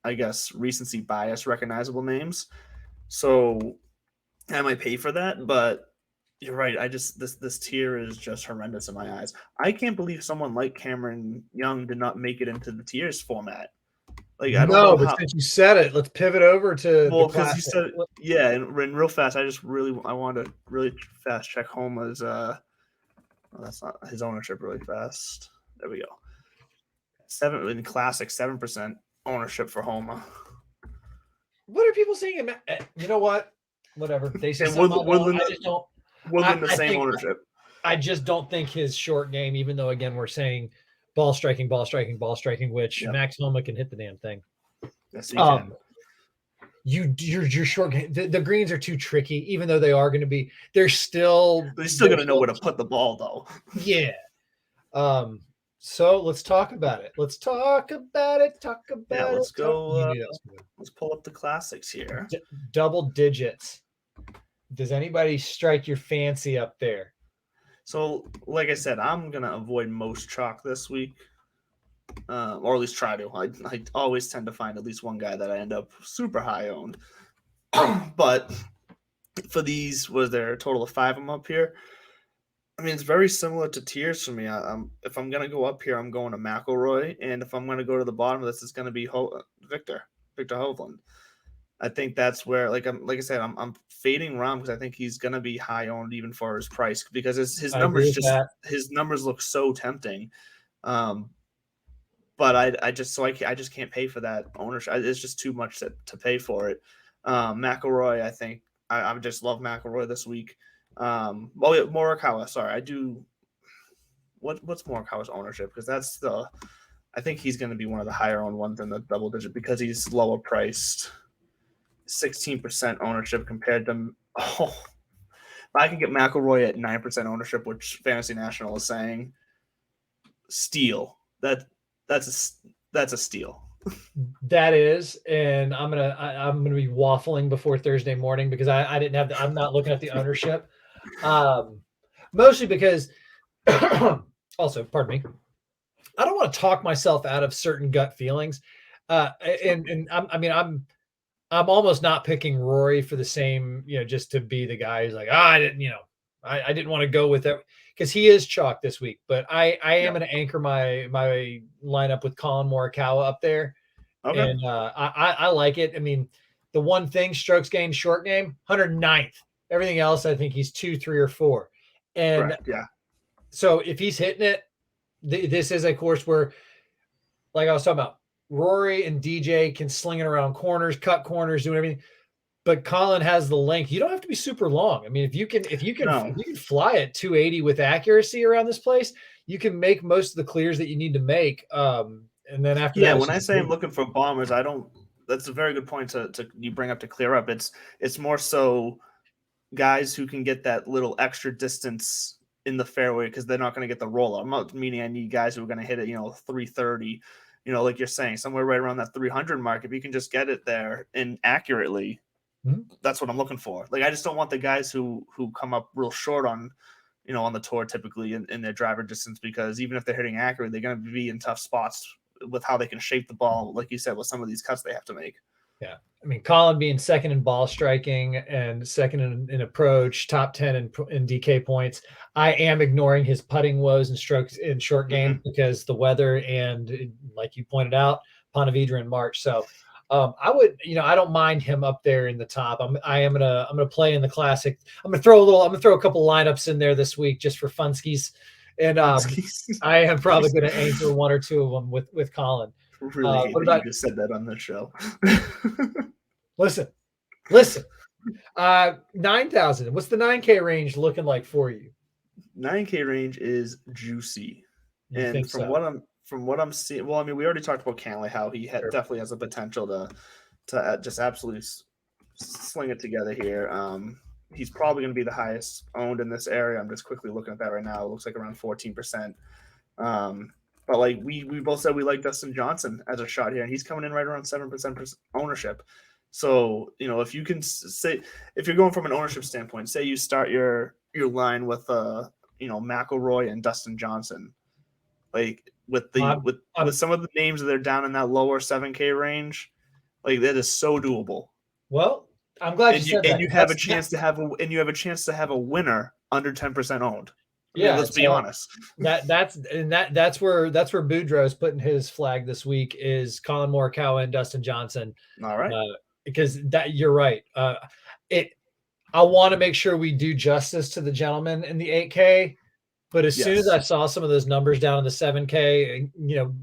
Speaker 2: I guess, recency bias recognizable names. So I might pay for that, but you're right. This tier is just horrendous in my eyes. I can't believe someone like Cameron Young did not make it into the tiers format. Like, I don't know.
Speaker 1: But since you said it, let's pivot over to
Speaker 2: the because you said and real fast. I wanted to really fast check Homa's. That's not his ownership. Really fast. There we go. 7 in classic, 7% ownership for Homa.
Speaker 1: What are people saying? You know what? Whatever they say.
Speaker 2: Woodland,
Speaker 1: I just don't.
Speaker 2: Woodland the same ownership.
Speaker 1: I just don't think his short game, even though again we're saying ball striking, which Max Homa can hit the damn thing.
Speaker 2: Yes, he can.
Speaker 1: Your short game. The greens are too tricky, even though they are going to be. They're still
Speaker 2: going to know where to put the ball, though.
Speaker 1: Yeah. So let's talk about it. Let's go.
Speaker 2: Let's pull up the classics here.
Speaker 1: Double digits. Does anybody strike your fancy up there?
Speaker 2: So, like I said, I'm gonna avoid most chalk this week, or at least try to. I always tend to find at least one guy that I end up super high owned. But for these, was there a total of 5 of them up here? I mean, it's very similar to tiers for me. If I'm going to go up here, I'm going to McIlroy. And if I'm going to go to the bottom of this, it's going to be Victor Hovland. I think that's where, like I said, I'm fading Rahm because I think he's going to be high owned even for his price because his numbers look so tempting. But I just can't pay for that ownership. It's just too much to pay for it. McIlroy, I think I just love McIlroy this week. Morikawa. Sorry, I do. What's Morikawa's ownership? Because I think he's going to be one of the higher owned ones in the double digit because he's lower priced. 16% ownership compared to. If I can get McIlroy at 9% ownership, which Fantasy National is saying, steal. That's a steal.
Speaker 1: That is, and I'm gonna be waffling before Thursday morning because I didn't have I'm not looking at the ownership. Mostly because also, pardon me, I don't want to talk myself out of certain gut feelings. I'm almost not picking Rory for the same, just to be the guy who's like, I didn't want to go with it because he is chalk this week, but I am going to anchor my lineup with Colin Morikawa up there. Okay. And I like it. I mean, the one thing, strokes gained, short game, 109th. Everything else, I think he's 2, 3, or 4. And so if he's hitting it, this is a course where, like I was talking about, Rory and DJ can sling it around corners, cut corners, do everything. But Colin has the length. You don't have to be super long. I mean, if you can fly at 280 with accuracy around this place, you can make most of the clears that you need to make. And then after
Speaker 2: Yeah,
Speaker 1: that,
Speaker 2: when I say I'm looking for bombers, I don't. That's a very good point to you bring up to clear up. It's more so guys who can get that little extra distance in the fairway because they're not going to get the roll. I'm not meaning I need guys who are going to hit it, 330, like you're saying, somewhere right around that 300 mark. If you can just get it there and accurately, that's what I'm looking for. Like, I just don't want the guys who come up real short on, on the tour typically in their driver distance, because even if they're hitting accurate, they're going to be in tough spots with how they can shape the ball, like you said, with some of these cuts they have to make.
Speaker 1: Yeah. I mean, Colin being second in ball striking and second in approach, top 10 in DK points. I am ignoring his putting woes and strokes in short game because the weather and, like you pointed out, Ponte Vedra in March. So I would, I don't mind him up there in the top. I'm gonna play in the classic. I'm gonna throw a couple lineups in there this week just for funskies. And I am probably gonna anchor one or two of them with Colin.
Speaker 2: Really hate that you just said that on the show.
Speaker 1: Listen. 9,000. What's the 9K range looking like for you?
Speaker 2: 9K range is juicy. And from what I'm seeing, well, I mean, we already talked about Cantlay, how he definitely has the potential to just absolutely sling it together here. He's probably going to be the highest owned in this area. I'm just quickly looking at that right now. It looks like around 14%. But like we both said, we like Dustin Johnson as a shot here, and he's coming in right around 7% ownership. So, if you can say, if you're going from an ownership standpoint, say you start your line with McIlroy and Dustin Johnson, like with some of the names that are down in that lower 7K range, like that is so doable.
Speaker 1: Well, I'm glad you said that.
Speaker 2: And you have a chance to have a winner under 10% owned.
Speaker 1: Yeah,
Speaker 2: let's be honest.
Speaker 1: That's where Boudreaux's putting his flag this week is Colin Morikawa and Dustin Johnson.
Speaker 2: All right.
Speaker 1: Because that you're right. I want to make sure we do justice to the gentleman in the 8K. But as soon as I saw some of those numbers down in the 7K,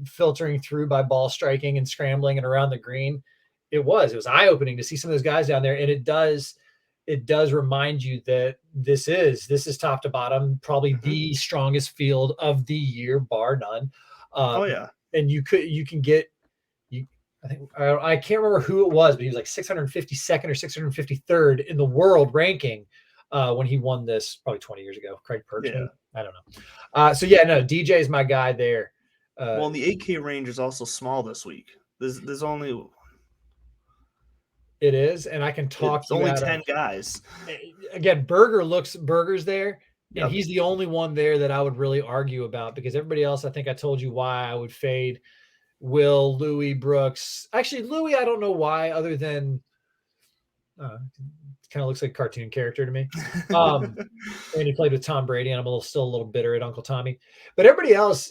Speaker 1: filtering through by ball striking and scrambling and around the green, it was eye-opening to see some of those guys down there. And it does remind you that this is top to bottom, probably the strongest field of the year, bar none. And you can get, I can't remember who it was, but he was like 652nd or 653rd in the world ranking when he won this probably 20 years ago. Craig Perchman. I don't know. DJ is my guy there.
Speaker 2: Well, the 8K range is also small this week. There's only.
Speaker 1: It is, and I can talk.
Speaker 2: It's only 10 guys.
Speaker 1: Again, Berger's there, and he's the only one there that I would really argue about, because everybody else, I think I told you why I would fade. Will, Louis, Brooks. Actually, Louis, I don't know why, other than kind of looks like a cartoon character to me. And he played with Tom Brady, and I'm still a little bitter at Uncle Tommy. But everybody else,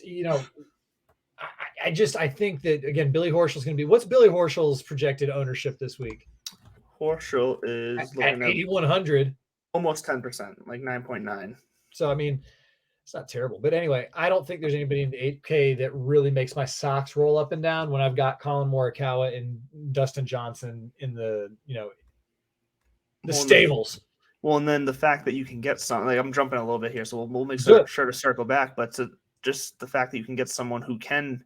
Speaker 1: I think that, again, Billy Horschel's going to be. What's Billy Horschel's projected ownership this week?
Speaker 2: Horschel is
Speaker 1: at 8,100,
Speaker 2: almost 10%, like 9.9.
Speaker 1: So I mean, it's not terrible. But anyway, I don't think there's anybody in the 8K that really makes my socks roll up and down when I've got Colin Morikawa and Dustin Johnson in the stables.
Speaker 2: Well, and then the fact that you can get something, like I'm jumping a little bit here, so we'll make sure to circle back. But just the fact that you can get someone who can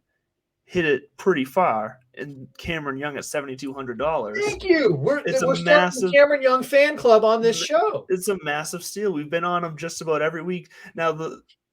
Speaker 2: hit it pretty far, and Cameron Young at $7,200.
Speaker 1: Thank you. We're starting the Cameron Young fan club on this show.
Speaker 2: It's a massive steal. We've been on him just about every week. Now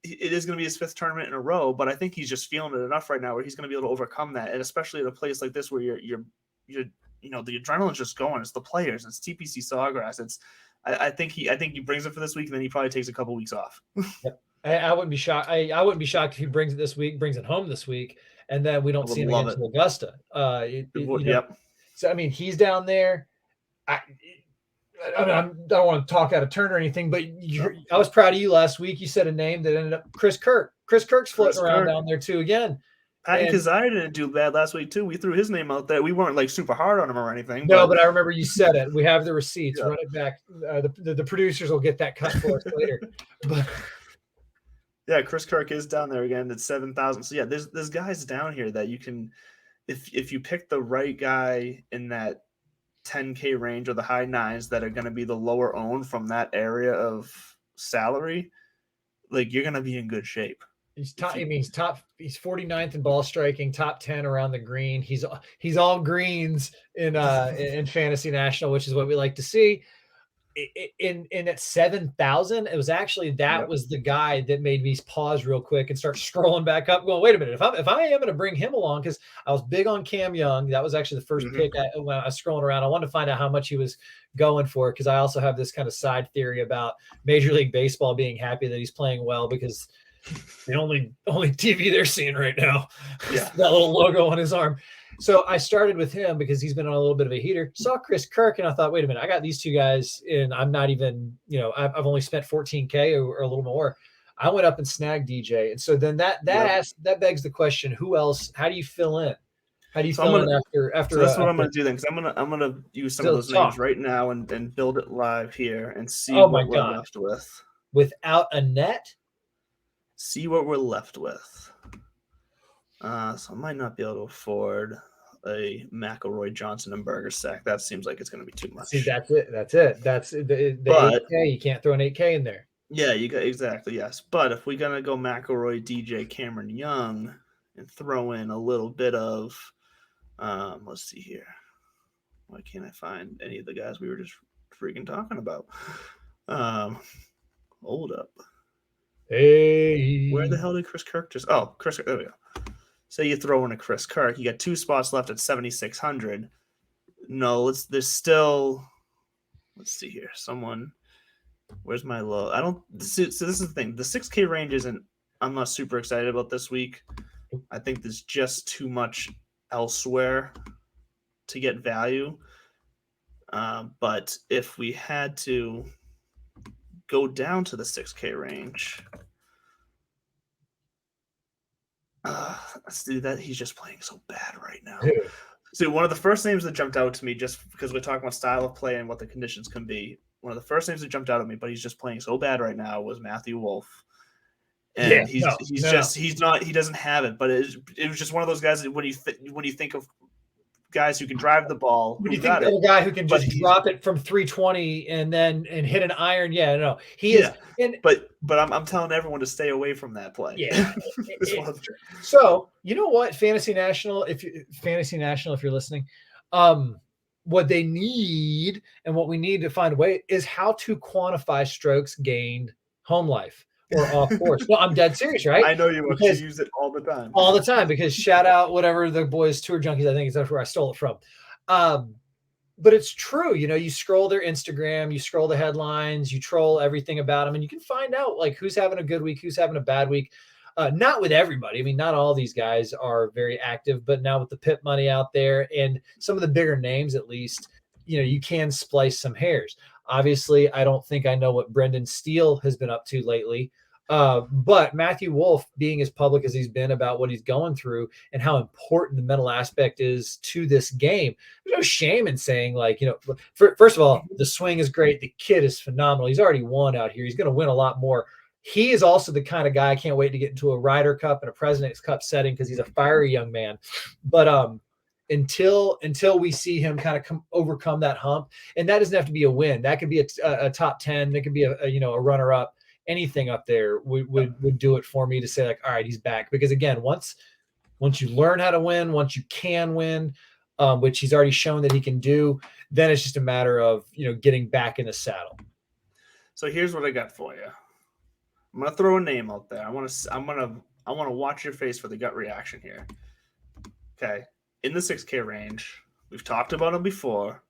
Speaker 2: it is going to be his 5th tournament in a row, but I think he's just feeling it enough right now where he's going to be able to overcome that, and especially at a place like this where you're the adrenaline's just going. It's the players. It's TPC Sawgrass. I think he brings it for this week, and then he probably takes a couple weeks off.
Speaker 1: Yep. I wouldn't be shocked. I wouldn't be shocked if he brings it home this week, and then we don't see him again until Augusta.
Speaker 2: Yep.
Speaker 1: So I mean, he's down there. I don't want to talk out of turn or anything, but I was proud of you last week. You said a name that ended up Chris Kirk. Chris Kirk's floating around down there too again.
Speaker 2: Patty Kazire didn't do bad last week too. We threw his name out there. We weren't like super hard on him or anything.
Speaker 1: No, but I remember you said it. We have the receipts. Run it back. The producers will get that cut for us later. But
Speaker 2: yeah, Chris Kirk is down there again at 7,000. So yeah, there's guys down here that you can, if you pick the right guy in that 10K range or the high 9s that are going to be the lower owned from that area of salary, like you're going to be in good shape.
Speaker 1: He's top. It means top. He's 49th in ball striking, top 10 around the green. He's all greens in Fantasy National, which is what we like to see. In at 7,000, it was actually was the guy that made me pause real quick and start scrolling back up, going, wait a minute, if I am going to bring him along, because I was big on Cam Young. That was actually the first pick when I was scrolling around. I wanted to find out how much he was going for, because I also have this kind of side theory about Major League Baseball being happy that he's playing well, because the only TV they're seeing right now is that little logo on his arm. So I started with him because he's been on a little bit of a heater. Saw Chris Kirk, and I thought, wait a minute, I got these two guys, and I'm not even, I've only spent $14K or a little more. I went up and snagged DJ, and so then that begs the question: who else? How do you fill in? How do you fill in after?
Speaker 2: So that's what I'm going to do then, because I'm gonna use some of those names right now and build it live here and see what we're left with.
Speaker 1: Without a net.
Speaker 2: See what we're left with. So I might not be able to afford a McElroy, Johnson, and Burger sack. That seems like it's going to be too much.
Speaker 1: See, that's it. That's the 8K. You can't throw an 8K in there.
Speaker 2: Yeah, you got exactly, yes. But if we're going to go McElroy, DJ, Cameron Young, and throw in a little bit of, let's see here. Why can't I find any of the guys we were just freaking talking about? Hold up.
Speaker 1: Hey,
Speaker 2: where the hell did Chris Kirk just? Oh, Chris. There we go. So you throw in a Chris Kirk. You got 2 spots left at 7,600. No, there's still. Let's see here. Someone. Where's my low? I don't. So this is the thing. The 6K range isn't. I'm not super excited about this week. I think there's just too much elsewhere to get value. But if we had to go down to the 6K range. Let's do that. He's just playing so bad right now. So one of the first names that jumped out to me, just because we're talking about style of play and what the conditions can be, one of the first names that jumped out at me, but he's just playing so bad right now, was Matthew Wolff. And he doesn't have it, but it was just one of those guys that when you think of guys who can drive the ball.
Speaker 1: When you think of a guy who can just drop it from 320 and hit an iron, he is.
Speaker 2: But I'm telling everyone to stay away from that play.
Speaker 1: Yeah. So you know what, Fantasy National, if you're listening, what they need and what we need to find a way is how to quantify strokes gained home life or off course. No, I'm dead serious, right?
Speaker 2: I know you want to use it all the time.
Speaker 1: All the time, because shout out whatever the boys Tour Junkies, I think that's where I stole it from. But it's true. You scroll their Instagram, you scroll the headlines, you troll everything about them, and you can find out like who's having a good week, who's having a bad week. Not with everybody. I mean, not all these guys are very active, but now with the PIP money out there and some of the bigger names, at least, you can splice some hairs. Obviously, I don't think I know what Brendan Steele has been up to lately. But Matthew Wolff, being as public as he's been about what he's going through and how important the mental aspect is to this game, there's no shame in saying, like, first of all, the swing is great. The kid is phenomenal. He's already won out here. He's going to win a lot more. He is also the kind of guy I can't wait to get into a Ryder Cup and a President's Cup setting, because he's a fiery young man. But until we see him kind of overcome that hump, and that doesn't have to be a win. That could be a top 10. That could be a runner up. Anything up there would do it for me to say, like, all right, he's back. Because again, once you learn how to win, once you can win, which he's already shown that he can do, then it's just a matter of getting back in the saddle.
Speaker 2: So here's what I got for you. I'm gonna throw a name out there. I want to watch your face for the gut reaction here. Okay, in the 6K range, we've talked about him before.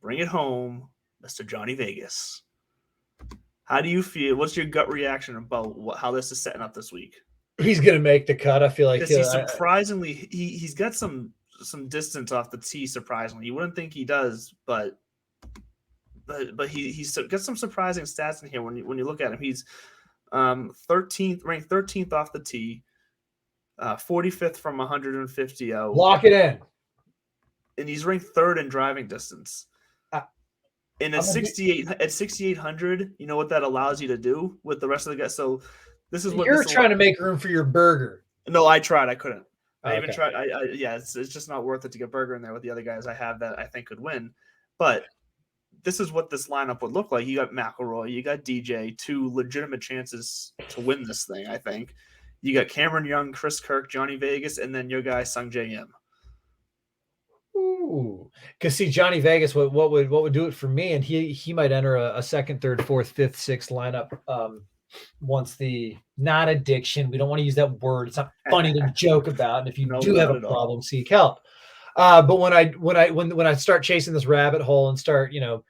Speaker 2: Bring it home, Mr. Johnny Vegas. How do you feel? What's your gut reaction about how this is setting up this week?
Speaker 1: He's going to make the cut. I feel like
Speaker 2: he's surprisingly he's got some distance off the tee. Surprisingly, you wouldn't think he does, but he's got some surprising stats in here when you look at him. He's 13th, ranked 13th off the tee, 45th from 150 out.
Speaker 1: Lock it in.
Speaker 2: And he's ranked 3rd in driving distance. And at 6,800, you know what that allows you to do with the rest of the guys. So this is what
Speaker 1: you're trying to make room for your burger.
Speaker 2: No, I tried. I couldn't. I even tried. It's just not worth it to get burger in there with the other guys I have that I think could win. But this is what this lineup would look like. You got McElroy, you got DJ, 2 legitimate chances to win this thing, I think. You got Cameron Young, Chris Kirk, Johnny Vegas, and then your guy Sung J M.
Speaker 1: Ooh, because see, Johnny Vegas, what would do it for me, and he might enter a second, third, fourth, fifth, sixth lineup. Once the not addiction, we don't want to use that word. It's not funny to joke about. And if you do have a problem, seek help. But when I start chasing this rabbit hole and start, putting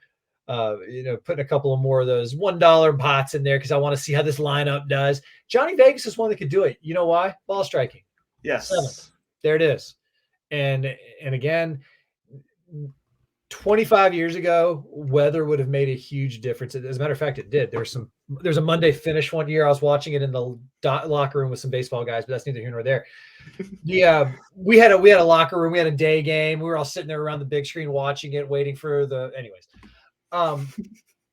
Speaker 1: a couple of more of those $1 bots in there because I want to see how this lineup does. Johnny Vegas is one that could do it. You know why? Ball striking.
Speaker 2: Yes.
Speaker 1: 7th. There it is. And again, 25 years ago, weather would have made a huge difference. As a matter of fact, it did. There's a Monday finish one year. I was watching it in the locker room with some baseball guys, but that's neither here nor there. Yeah, we had a locker room. We had a day game. We were all sitting there around the big screen watching it, waiting for anyways.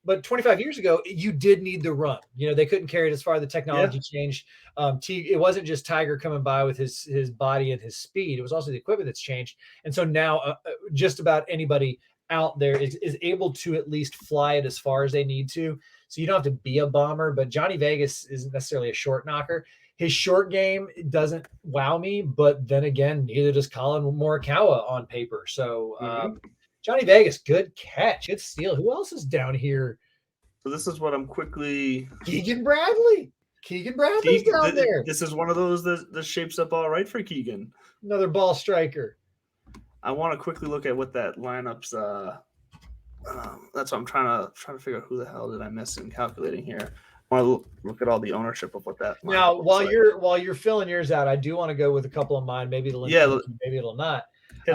Speaker 1: But 25 years ago, you did need the run. They couldn't carry it as far. The technology changed. It wasn't just Tiger coming by with his body and his speed. It was also the equipment that's changed. And so now just about anybody out there is able to at least fly it as far as they need to. So you don't have to be a bomber. But Johnny Vegas isn't necessarily a short knocker. His short game doesn't wow me. But then again, neither does Colin Morikawa on paper. So Johnny Vegas, good catch. Good steal. Who else is down here?
Speaker 2: So this is what I'm quickly...
Speaker 1: Keegan Bradley's down there.
Speaker 2: This is one of those that shapes up all right for Keegan.
Speaker 1: Another ball striker.
Speaker 2: I want to quickly look at what that lineup's... that's what I'm trying to figure out who the hell did I miss in calculating here. I want to look at all the ownership of what that...
Speaker 1: Now, while you're filling yours out, I do want to go with a couple of mine. Maybe it'll maybe it'll not.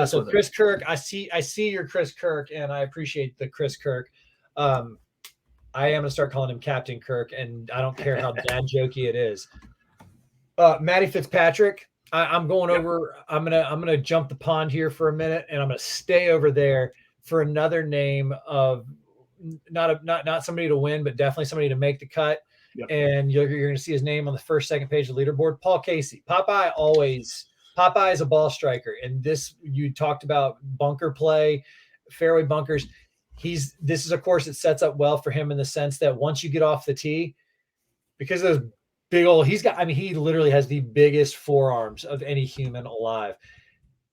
Speaker 1: So Chris Kirk, I see your Chris Kirk, and I appreciate the Chris Kirk. I am gonna start calling him Captain Kirk, and I don't care how dad jokey it is. Matty Fitzpatrick, I'm going over. I'm gonna jump the pond here for a minute, and I'm gonna stay over there for another name of not somebody to win, but definitely somebody to make the cut. Yep. And you're gonna see his name on the first, second page of the leaderboard. Paul Casey, Popeye is a ball striker, and you talked about bunker play, fairway bunkers. This is a course that sets up well for him in the sense that once you get off the tee, because of those big old, he literally has the biggest forearms of any human alive.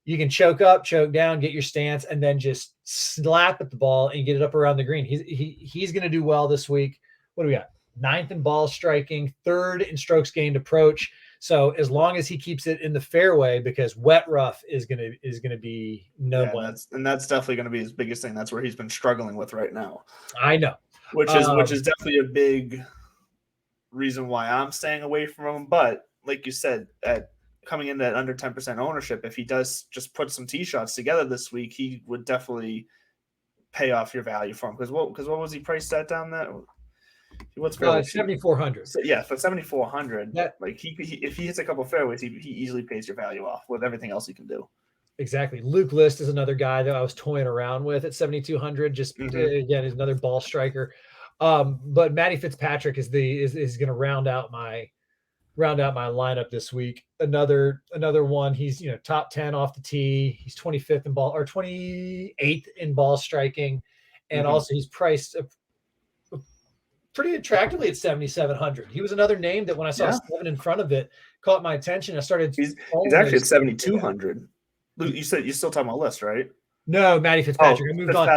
Speaker 1: You can choke up, choke down, get your stance, and then just slap at the ball and get it up around the green. He's going to do well this week. What do we got? 9th in ball striking, 3rd in strokes gained approach. So as long as he keeps it in the fairway, because wet rough is gonna be win.
Speaker 2: That's definitely gonna be his biggest thing. That's where he's been struggling with right now.
Speaker 1: I know,
Speaker 2: which is definitely a big reason why I'm staying away from him. But like you said, coming in at under 10% ownership, if he does just put some tee shots together this week, he would definitely pay off your value for him. Because what was he priced at down there? What's
Speaker 1: 7,400?
Speaker 2: So, yeah, for 7,400, if he hits a couple of fairways, he easily pays your value off with everything else he can do.
Speaker 1: Exactly. Luke List is another guy that I was toying around with at 7,200. Just again, is another ball striker. But Matty Fitzpatrick is going to round out my lineup this week. Another one. He's top 10 off the tee. He's 25th in ball or 28th in ball striking, and also he's priced pretty attractively at 7,700. He was another name that when I saw 7 in front of it caught my attention. I started.
Speaker 2: He's actually at 7,200. Luke, you said you're still talking about List, right?
Speaker 1: No, Matty Fitzpatrick. I moved on.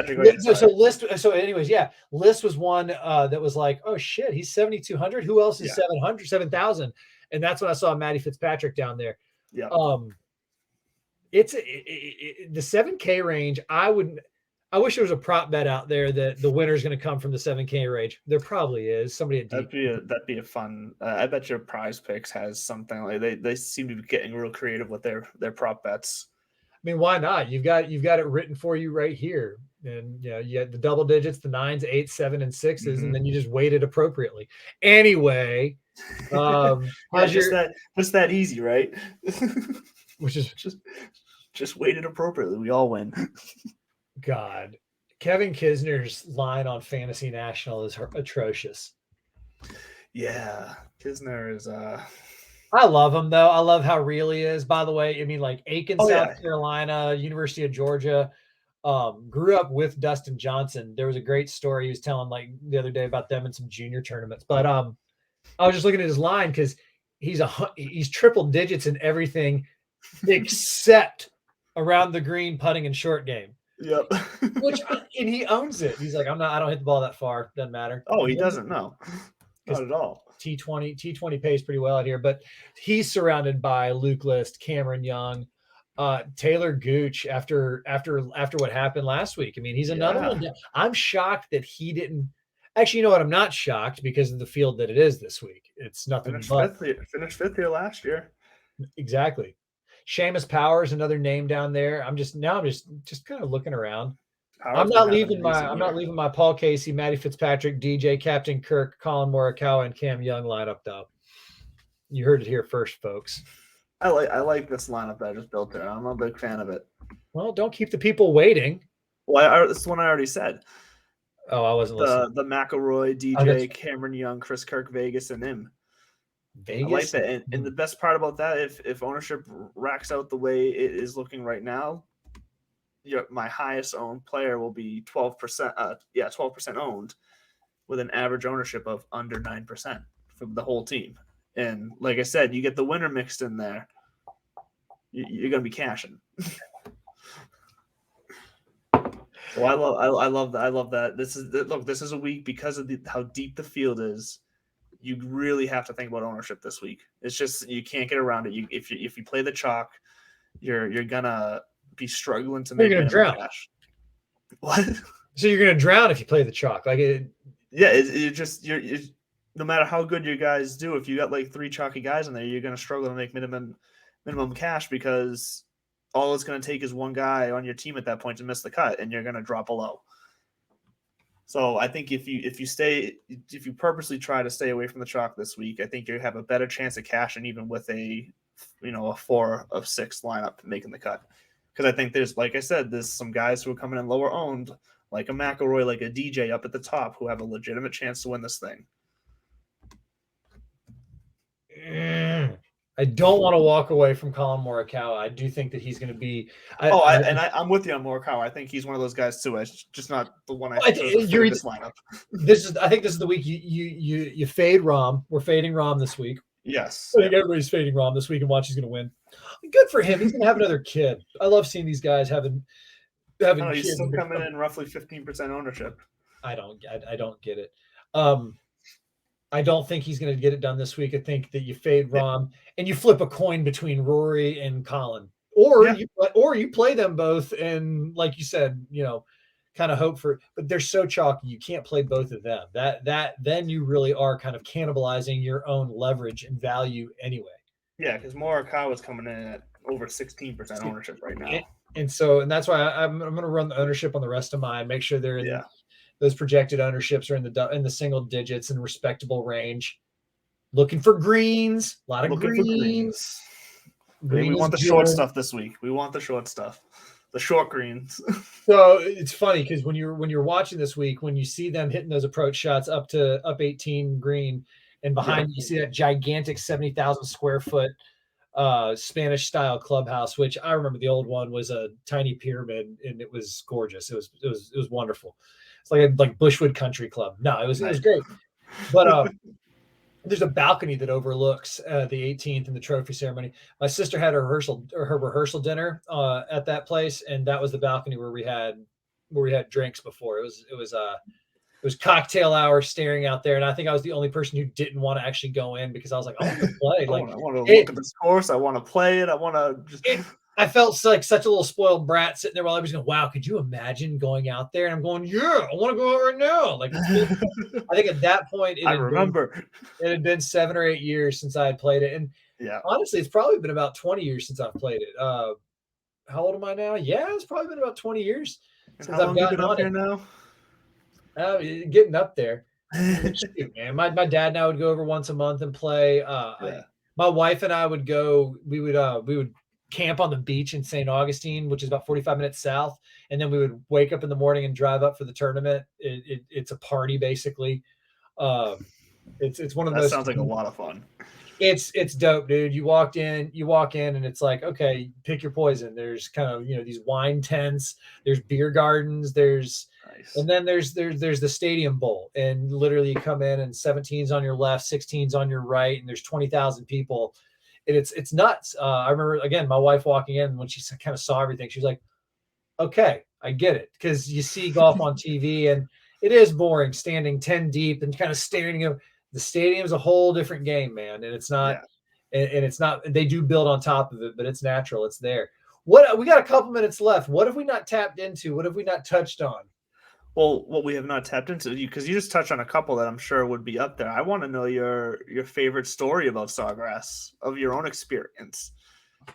Speaker 1: So List. So anyways, List was one that was like, oh shit, he's 7,200. Who else is 700, 7,000? And that's when I saw Matty Fitzpatrick down there.
Speaker 2: Yeah.
Speaker 1: It's the 7K range. I wish there was a prop bet out there that the winner is going to come from the 7K range. There probably is. Somebody at
Speaker 2: that'd be a fun. I bet your Prize Picks has something like they seem to be getting real creative with their prop bets.
Speaker 1: I mean, why not? You've got it written for you right here, and you had the double digits, the 9s, 8s, 7, and 6s, and then you just weight it appropriately. Anyway,
Speaker 2: just that easy, right?
Speaker 1: Which is
Speaker 2: just weight it appropriately. We all win.
Speaker 1: God, Kevin Kisner's line on Fantasy National is atrocious.
Speaker 2: Yeah, Kisner is.
Speaker 1: I love him though. I love how real he is. By the way, I mean like Aiken, South Carolina, University of Georgia. Grew up with Dustin Johnson. There was a great story he was telling like the other day about them in some junior tournaments. But I was just looking at his line because he's triple digits in everything except around the green, putting, and short game.
Speaker 2: Yep.
Speaker 1: And he owns it. He's like, I don't hit the ball that far. Doesn't matter.
Speaker 2: Oh, he doesn't know. Not at all.
Speaker 1: T20 pays pretty well out here, but he's surrounded by Luke List, Cameron Young, Taylor Gooch after what happened last week. I mean, he's another one. I'm shocked that he didn't. Actually, you know what? I'm not shocked because of the field that it is this week. It's nothing but
Speaker 2: finished fifth here last year.
Speaker 1: Exactly. Seamus Powers, another name down there. I'm just kind of looking around. I'm not leaving my Paul Casey, Matty Fitzpatrick, DJ, Captain Kirk, Colin Morikawa, and Cam Young lineup though. You heard it here first, folks.
Speaker 2: I like this lineup that I just built there. I'm a big fan of it.
Speaker 1: Well, don't keep the people waiting.
Speaker 2: Well, this is one I already said.
Speaker 1: Oh, I wasn't listening.
Speaker 2: The McElroy, DJ, Cameron Young, Chris Kirk, Vegas, and him. Vegas? I like that. And the best part about that, if ownership racks out the way it is looking right now, my highest owned player will be 12%. 12% owned, with an average ownership of under 9% for the whole team. And like I said, you get the winner mixed in there, you're going to be cashing. So I love that. This is a week because of how deep the field is. You really have to think about ownership this week. It's just you can't get around it. If you play the chalk, you're gonna be struggling to make.
Speaker 1: You're gonna drown.
Speaker 2: Cash. What?
Speaker 1: So you're gonna drown if you play the chalk. You're
Speaker 2: no matter how good your guys do, if you got like 3 chalky guys in there, you're gonna struggle to make minimum cash because all it's going to take is one guy on your team at that point to miss the cut, and you're going to drop below. So I think if you purposely try to stay away from the chalk this week, I think you have a better chance of cashing even with a 4 of 6 lineup making the cut. Because I think there's some guys who are coming in lower owned, like a McElroy, like a DJ up at the top, who have a legitimate chance to win this thing.
Speaker 1: I don't want to walk away from Colin Morikawa. I do think that he's going to be.
Speaker 2: I'm with you on Morikawa. I think he's one of those guys too. It's just not the one I chose for this lineup.
Speaker 1: I think this is the week you fade Rahm. We're fading Rahm this week.
Speaker 2: Yes,
Speaker 1: I think everybody's fading Rahm this week, and watch he's going to win. Good for him. He's going to have another kid. I love seeing these guys having kids.
Speaker 2: He's still coming in roughly 15% ownership.
Speaker 1: I don't get it. I don't think he's going to get it done this week. I think that you fade Rahm and you flip a coin between Rory and Colin, or you play them both and, like you said, kind of hope for. But they're so chalky, you can't play both of them. That then you really are kind of cannibalizing your own leverage and value anyway.
Speaker 2: Yeah, because Morikawa is coming in at over 16% ownership right now,
Speaker 1: and that's why I'm going to run the ownership on the rest of mine. Make sure they're in. Those projected ownerships are in the single digits in respectable range. Looking for greens, a lot of greens.
Speaker 2: We want the short stuff this week. We want the short stuff, the short greens.
Speaker 1: So it's funny because when you're watching this week, when you see them hitting those approach shots up 18 green, and behind you see that gigantic 70,000 square foot Spanish style clubhouse, which I remember the old one was a tiny pyramid and it was gorgeous. It was wonderful. It's like Bushwood Country Club. No, it was great. But there's a balcony that overlooks the 18th and the trophy ceremony. My sister had her rehearsal dinner at that place, and that was the balcony where we had drinks before. It was cocktail hour staring out there, and I think I was the only person who didn't want to actually go in because I was like, I want to play.
Speaker 2: I want to look at this course. I want to play it. I want to just.
Speaker 1: I felt like such a little spoiled brat sitting there while I was going, wow, could you imagine going out there? And I'm going, yeah, I want to go out right now. I think at that point, it had been 7 or 8 years since I had played it. And honestly, it's probably been about 20 years since I've played it. How old am I now? Yeah, it's probably been about 20 years since I've gotten
Speaker 2: up here now.
Speaker 1: Getting up there. Shoot, man. My dad and I would go over once a month and play. My wife and I would go. We would camp on the beach in St. Augustine, which is about 45 minutes south, and then we would wake up in the morning and drive up for the tournament. It's a party basically. It's one of those.
Speaker 2: That sounds like a lot of fun.
Speaker 1: It's dope, dude. You walk in and it's like, okay, pick your poison. There's kind of, these wine tents, there's beer gardens,
Speaker 2: Nice.
Speaker 1: and then there's the stadium bowl, and literally you come in and 17's on your left, 16's on your right, and there's 20,000 people. And it's nuts. I remember, again, my wife walking in, when she kind of saw everything, she was like, okay, I get it. Because you see golf on TV and it is boring standing 10 deep and kind of staring at the stadium's a whole different game, man. And it's not,
Speaker 2: Yeah.
Speaker 1: and it's not, they do build on top of it, but it's natural. It's there. What, we got a couple minutes left. What have we not tapped into? What have we not touched on?
Speaker 2: Well, what we have not tapped into, because you just touched on a couple that I'm sure would be up there. I want to know your favorite story about Sawgrass, of your own experience.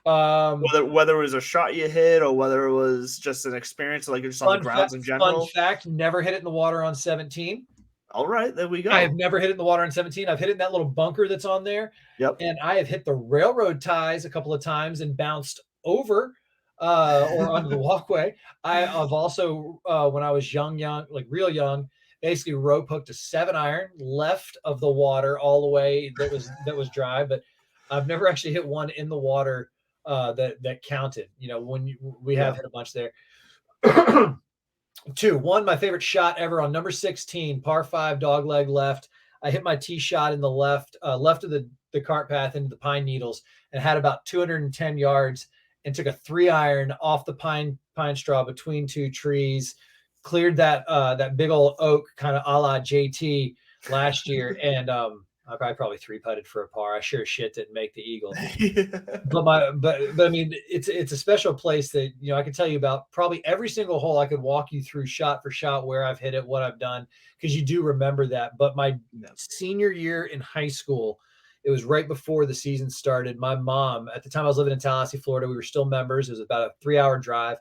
Speaker 2: Whether it was a shot you hit or whether it was just an experience, like just on the grounds in general.
Speaker 1: Fun fact: never hit it in the water on 17.
Speaker 2: All right, there we go.
Speaker 1: I have never hit it in the water on 17. I've hit it in that little bunker that's on there.
Speaker 2: Yep.
Speaker 1: And I have hit the railroad ties a couple of times and bounced over or onto the walkway. I've also, when I was young, like real young, basically rope hooked a 7-iron left of the water all the way that was dry. But I've never actually hit one in the water that counted. We have hit a bunch there. 2, 1, my favorite shot ever on number 16, par 5, dog leg left. I hit my tee shot in the left of the cart path into the pine needles, and had about 210 yards, and took a 3-iron off the pine straw between 2 trees, cleared that big old oak, kind of a la JT last year. And I probably 3-putted for a par. I sure as shit didn't make the eagle. But I mean, it's a special place that, I can tell you about probably every single hole. I could walk you through shot for shot where I've hit it, what I've done, because you do remember that. But my senior year in high school, it was right before the season started. My mom, at the time I was living in Tallahassee, Florida, we were still members. It was about a 3-hour drive.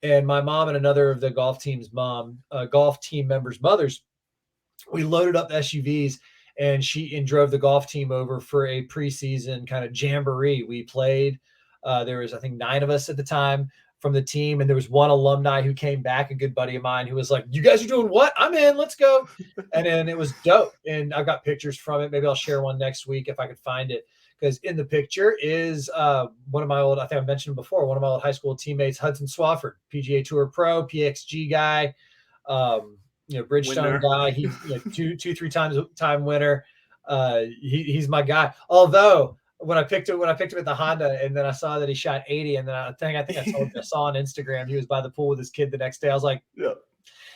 Speaker 1: And my mom and another of the golf team members' mothers, we loaded up SUVs and drove the golf team over for a preseason kind of jamboree. We played. There was, I think, 9 of us at the time from the team, and there was one alumni who came back, a good buddy of mine, who was like, "You guys are doing what? I'm in. Let's go!" And then it was dope. And I've got pictures from it. Maybe I'll share one next week if I could find it. Because in the picture is one of my old, I think I mentioned before, one of my old high school teammates, Hudson Swafford, PGA Tour pro, PXG guy. Bridgestone guy. He's 2-3 time winner. He's my guy. Although when I picked him at the Honda, and then I saw that he shot 80, and then I think I saw on Instagram he was by the pool with his kid the next day. I was like,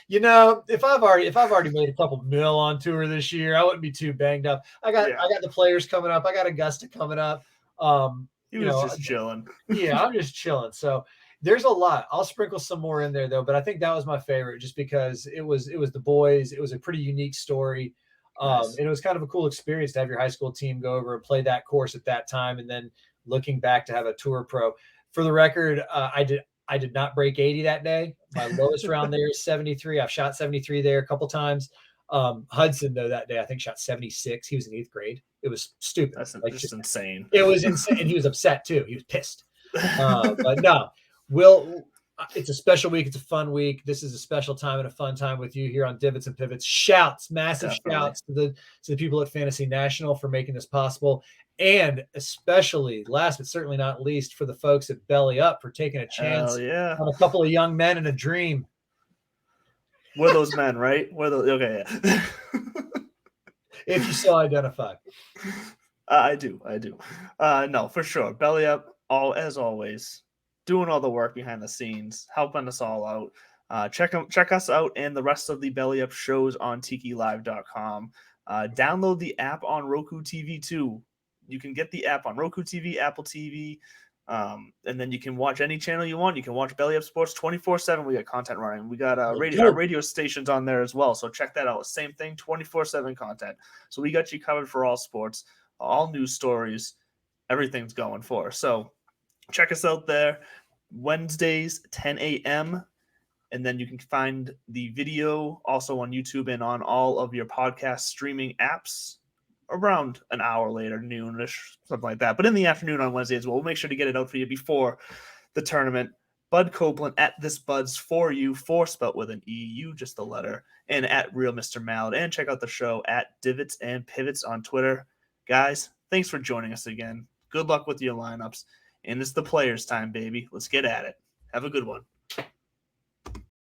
Speaker 1: if I've already made a couple mil on tour this year, I wouldn't be too banged up. I got the Players coming up. I got Augusta coming up.
Speaker 2: He was just chilling.
Speaker 1: Yeah, I'm just chilling. So there's a lot. I'll sprinkle some more in there though, but I think that was my favorite, just because it was the boys. It was a pretty unique story. Nice. And it was kind of a cool experience to have your high school team go over and play that course at that time, and then looking back to have a tour pro. For the record, I did not break 80 that day. My lowest round there is 73. I've shot 73 there a couple times. Hudson, though, that day I think shot 76. He was in 8th grade. It was stupid.
Speaker 2: That's just insane.
Speaker 1: It was insane. And he was upset too. He was pissed. But no, it's a special week. It's a fun week. This is a special time and a fun time with you here on Divots and Pivots. Massive shouts to the people at Fantasy National for making this possible. And especially, last but certainly not least, for the folks at Belly Up for taking a chance on a couple of young men and a dream.
Speaker 2: We're those men, right? Okay. Yeah.
Speaker 1: If you so identify.
Speaker 2: I do. No, for sure. Belly Up, as always, doing all the work behind the scenes, helping us all out. Check us out and the rest of the Belly Up shows on tikilive.com. Download the app on Roku TV too. You can get the app on Roku TV, Apple TV, and then you can watch any channel you want. You can watch Belly Up Sports 24/7. We got content running. We got our radio stations on there as well. So check that out. Same thing, 24/7 content. So we got you covered for all sports, all news stories. Everything's going for us. So check us out there. Wednesdays, 10 a.m. And then you can find the video also on YouTube and on all of your podcast streaming apps around an hour later, noonish, something like that. But in the afternoon on Wednesday as well. We'll make sure to get it out for you before the tournament. Bud Copeland at This Buds for you, spelled with an E, you just the letter, and at Real Mr. Mallard. And check out the show at Divots and Pivots on Twitter. Guys, Thanks for joining us again. Good luck with your lineups. And it's the players' time, baby. Let's get at it. Have a good one.